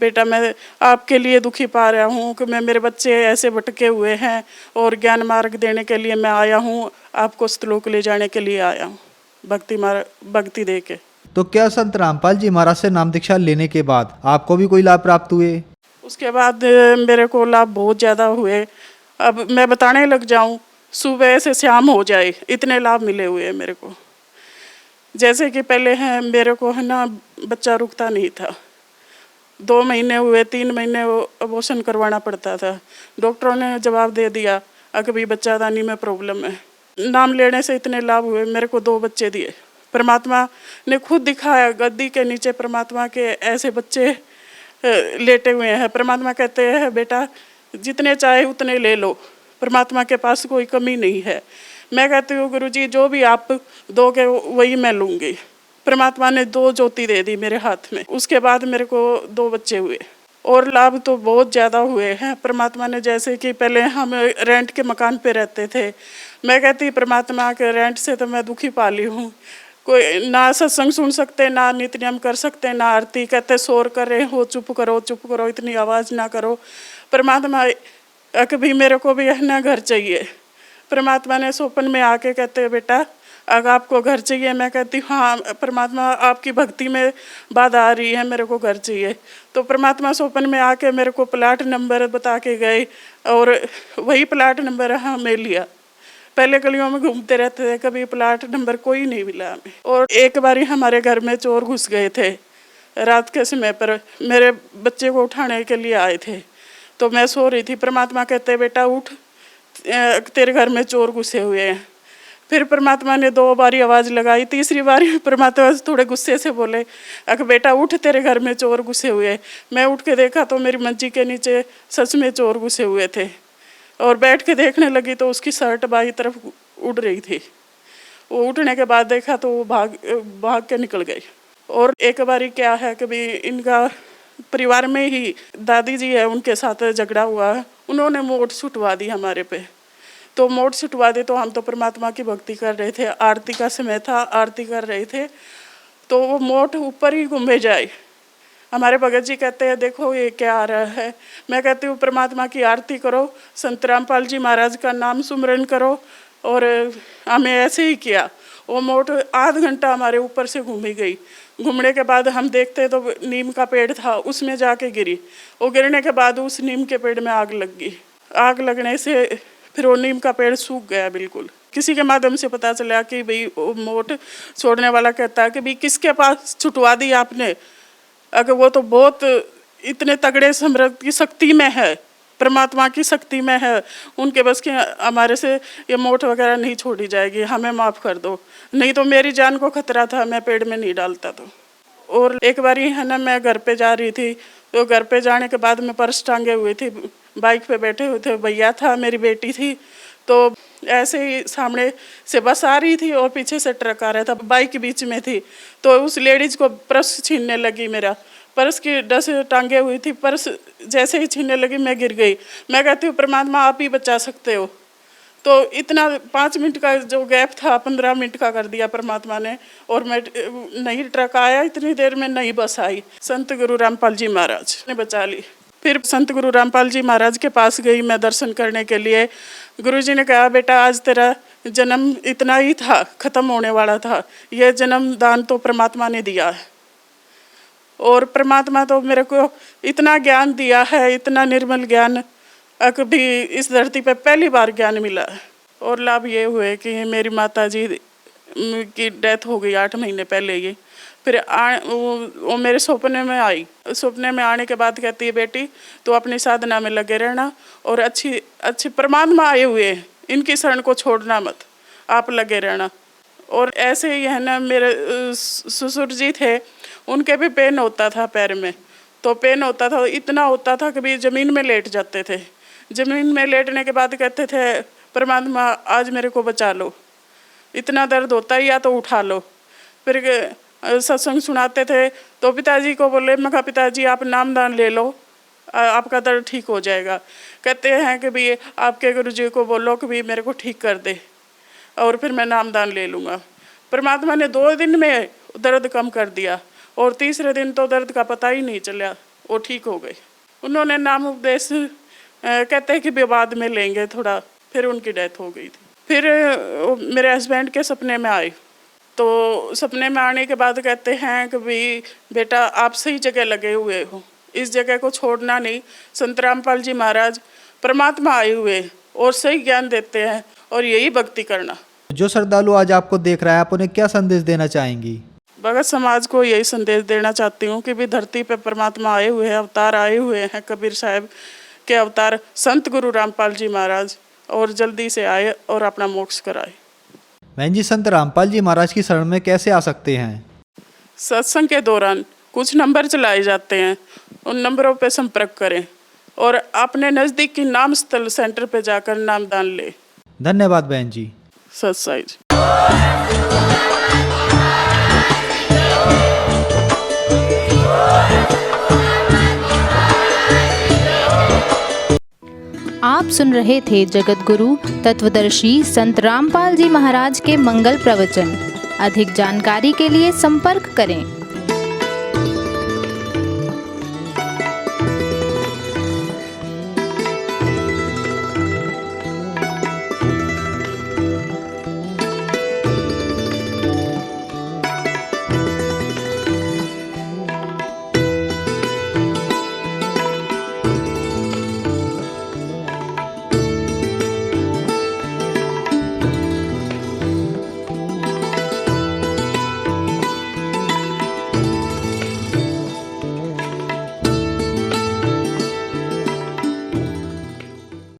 बेटा, मैं आपके लिए दुखी पा रहा हूँ कि मैं मेरे बच्चे ऐसे भटके हुए हैं और ज्ञान मार्ग देने के लिए मैं आया हूँ, आपको श्लोक ले जाने के लिए आया हूँ भक्ति दे के। तो क्या संत रामपाल जी महाराज से नाम दीक्षा लेने के बाद आपको भी कोई लाभ प्राप्त हुए? उसके बाद मेरे को लाभ बहुत ज़्यादा हुए। अब मैं बताने लग जाऊं, सुबह से शाम हो जाए इतने लाभ मिले हुए हैं मेरे को। जैसे कि पहले है मेरे को है ना बच्चा रुकता नहीं था, 2 महीने हुए, 3 महीने अबॉर्शन करवाना पड़ता था। डॉक्टरों ने जवाब दे दिया अभी बच्चादानी में प्रॉब्लम है। नाम लेने से इतने लाभ हुए, मेरे को 2 बच्चे दिए। परमात्मा ने खुद दिखाया, गद्दी के नीचे परमात्मा के ऐसे बच्चे लेटे हुए हैं। परमात्मा कहते हैं बेटा जितने चाहे उतने ले लो, परमात्मा के पास कोई कमी नहीं है। मैं कहती हूँ गुरुजी जो भी आप दोगे वही मैं लूँगी। परमात्मा ने 2 ज्योति दे दी मेरे हाथ में। उसके बाद मेरे को 2 बच्चे हुए और लाभ तो बहुत ज़्यादा हुए हैं परमात्मा ने। जैसे कि पहले हम रेंट के मकान पे रहते थे, मैं कहती परमात्मा के रेंट से तो मैं दुखी पाली हूँ, कोई ना सत्संग सुन सकते, ना नित्य नियम कर सकते, ना आरती। कहते शोर कर रहे हो, चुप करो, इतनी आवाज़ ना करो। परमात्मा कभी मेरे को भी है ना घर चाहिए। परमात्मा ने स्वप्न में आके कहते बेटा अगर आपको घर चाहिए, मैं कहती हाँ परमात्मा आपकी भक्ति में बाधा आ रही है, मेरे को घर चाहिए। तो परमात्मा स्वप्न में आके मेरे को प्लाट नंबर बता के गए और वही प्लाट नंबर हमें लिया। पहले गलियों में घूमते रहते थे, कभी प्लाट नंबर कोई नहीं मिला हमें। और एक बारी हमारे घर में चोर घुस गए थे रात के समय पर, मेरे बच्चे को उठाने के लिए आए थे, तो मैं सो रही थी। परमात्मा कहते बेटा उठ, तेरे घर में चोर घुसे हुए हैं। फिर परमात्मा ने 2 बारी आवाज़ लगाई, तीसरी बारी परमात्मा थोड़े गुस्से से बोले अगर बेटा उठ, तेरे घर में चोर घुसे हुए। मैं उठ के देखा तो मेरी मंजी के नीचे सच में चोर घुसे हुए थे। और बैठ के देखने लगी तो उसकी शर्ट बाई तरफ उड़ रही थी। वो उठने के बाद देखा तो वो भाग के निकल गई। और एक बारी क्या है कि भी इनका परिवार में ही दादी जी है, उनके साथ झगड़ा हुआ है, उन्होंने मोट छुटवा दी हमारे पे। तो मोट छुटवा दी तो हम तो परमात्मा की भक्ति कर रहे थे, आरती का समय था, आरती कर रहे थे, तो वो मोट ऊपर ही घूमे जाए। हमारे भगत जी कहते हैं देखो ये क्या आ रहा है। मैं कहती हूँ परमात्मा की आरती करो, संत रामपाल जी महाराज का नाम सुमरन करो। और हमें ऐसे ही किया। वो मोट आध घंटा हमारे ऊपर से घूमी गई। घूमने के बाद हम देखते तो नीम का पेड़ था, उसमें जाके गिरी। वो गिरने के बाद उस नीम के पेड़ में आग लग गई। आग लगने से फिर वो नीम का पेड़ सूख गया बिल्कुल। किसी के माध्यम से पता चला कि भाई वो मोट छोड़ने वाला कहता है कि भाई किसके पास छुटवा दी आपने, अगर वो तो बहुत इतने तगड़े समर्थ की शक्ति में है, परमात्मा की शक्ति में है, उनके बस के हमारे से ये मोट वगैरह नहीं छोड़ी जाएगी, हमें माफ़ कर दो, नहीं तो मेरी जान को खतरा था, मैं पेड़ में नहीं डालता तो। और एक बारी है ना, मैं घर पे जा रही थी, तो घर पे जाने के बाद मैं पर्स टांगे हुई थी, बाइक पे बैठे हुए थे, भैया था, मेरी बेटी थी, तो ऐसे ही सामने से बस आ रही थी और पीछे से ट्रक आ रहा था, बाइक बीच में थी, तो उस लेडीज़ को पर्स छीनने लगी। मेरा पर्स की डस टांगे हुई थी, पर्स जैसे ही छीनने लगी मैं गिर गई। मैं कहती हूँ परमात्मा आप ही बचा सकते हो। तो इतना 5 मिनट का जो गैप था 15 मिनट का कर दिया परमात्मा ने, और मैं नहीं ट्रक आया, इतनी देर में नहीं बस आई। संत गुरु रामपाल जी महाराज ने बचा ली। फिर संत गुरु रामपाल जी महाराज के पास गई मैं दर्शन करने के लिए। गुरुजी ने कहा बेटा आज तेरा जन्म इतना ही था, खत्म होने वाला था, यह जन्म दान तो परमात्मा ने दिया है। और परमात्मा तो मेरे को इतना ज्ञान दिया है, इतना निर्मल ज्ञान, कभी इस धरती पे पहली बार ज्ञान मिला है। और लाभ ये हुए कि मेरी माता जी की डेथ हो गई 8 महीने पहले ही। फिर वो मेरे सपने में आई। सपने में आने के बाद कहती है बेटी तो अपनी साधना में लगे रहना, और अच्छी परमात्मा आए हुए हैं, इनकी शरण को छोड़ना मत, आप लगे रहना। और ऐसे ही है ना, मेरे ससुर जी थे, उनके भी पेन होता था पैर में, तो पेन होता था, इतना होता था कभी ज़मीन में लेट जाते थे। ज़मीन में लेटने के बाद कहते थे परमात्मा आज मेरे को बचा लो, इतना दर्द होता है या तो उठा लो। फिर सत्संग सुनाते थे तो पिताजी को बोले, मैं कहा पिताजी आप नामदान ले लो, आपका दर्द ठीक हो जाएगा। कहते हैं कि भाई आपके गुरुजी को बोलो कि भाई मेरे को ठीक कर दे, और फिर मैं नामदान ले लूँगा। परमात्मा ने 2 दिन में दर्द कम कर दिया, और तीसरे दिन तो दर्द का पता ही नहीं चला, वो ठीक हो गए। उन्होंने नाम उपदेश कहते हैं कि बाद में लेंगे थोड़ा, फिर उनकी डेथ हो गई थी। फिर मेरे हस्बैंड के सपने में आए, तो सपने में आने के बाद कहते हैं कि भाई बेटा आप सही जगह लगे हुए हो, इस जगह को छोड़ना नहीं। संत रामपाल जी महाराज परमात्मा आए हुए और सही ज्ञान देते हैं, और यही भक्ति करना। जो श्रद्धालु आज आपको देख रहा है, आप उन्हें क्या संदेश देना चाहेंगी? भगत समाज को यही संदेश देना चाहती हूँ कि भी धरती पे परमात्मा आए हुए हैं, अवतार आए हुए हैं, कबीर साहब के अवतार संत गुरु रामपाल जी महाराज, और जल्दी से आए और अपना मोक्ष कराए। बहन जी, संत रामपाल जी महाराज की शरण में कैसे आ सकते हैं? सत्संग के दौरान कुछ नंबर चलाए जाते हैं, उन नंबरों पे संपर्क करें, और अपने नज़दीक की नाम स्थल सेंटर पे जाकर नामदान ले। धन्यवाद बहन जी। सत साई। आप सुन रहे थे जगत गुरु तत्वदर्शी संत रामपाल जी महाराज के मंगल प्रवचन। अधिक जानकारी के लिए संपर्क करें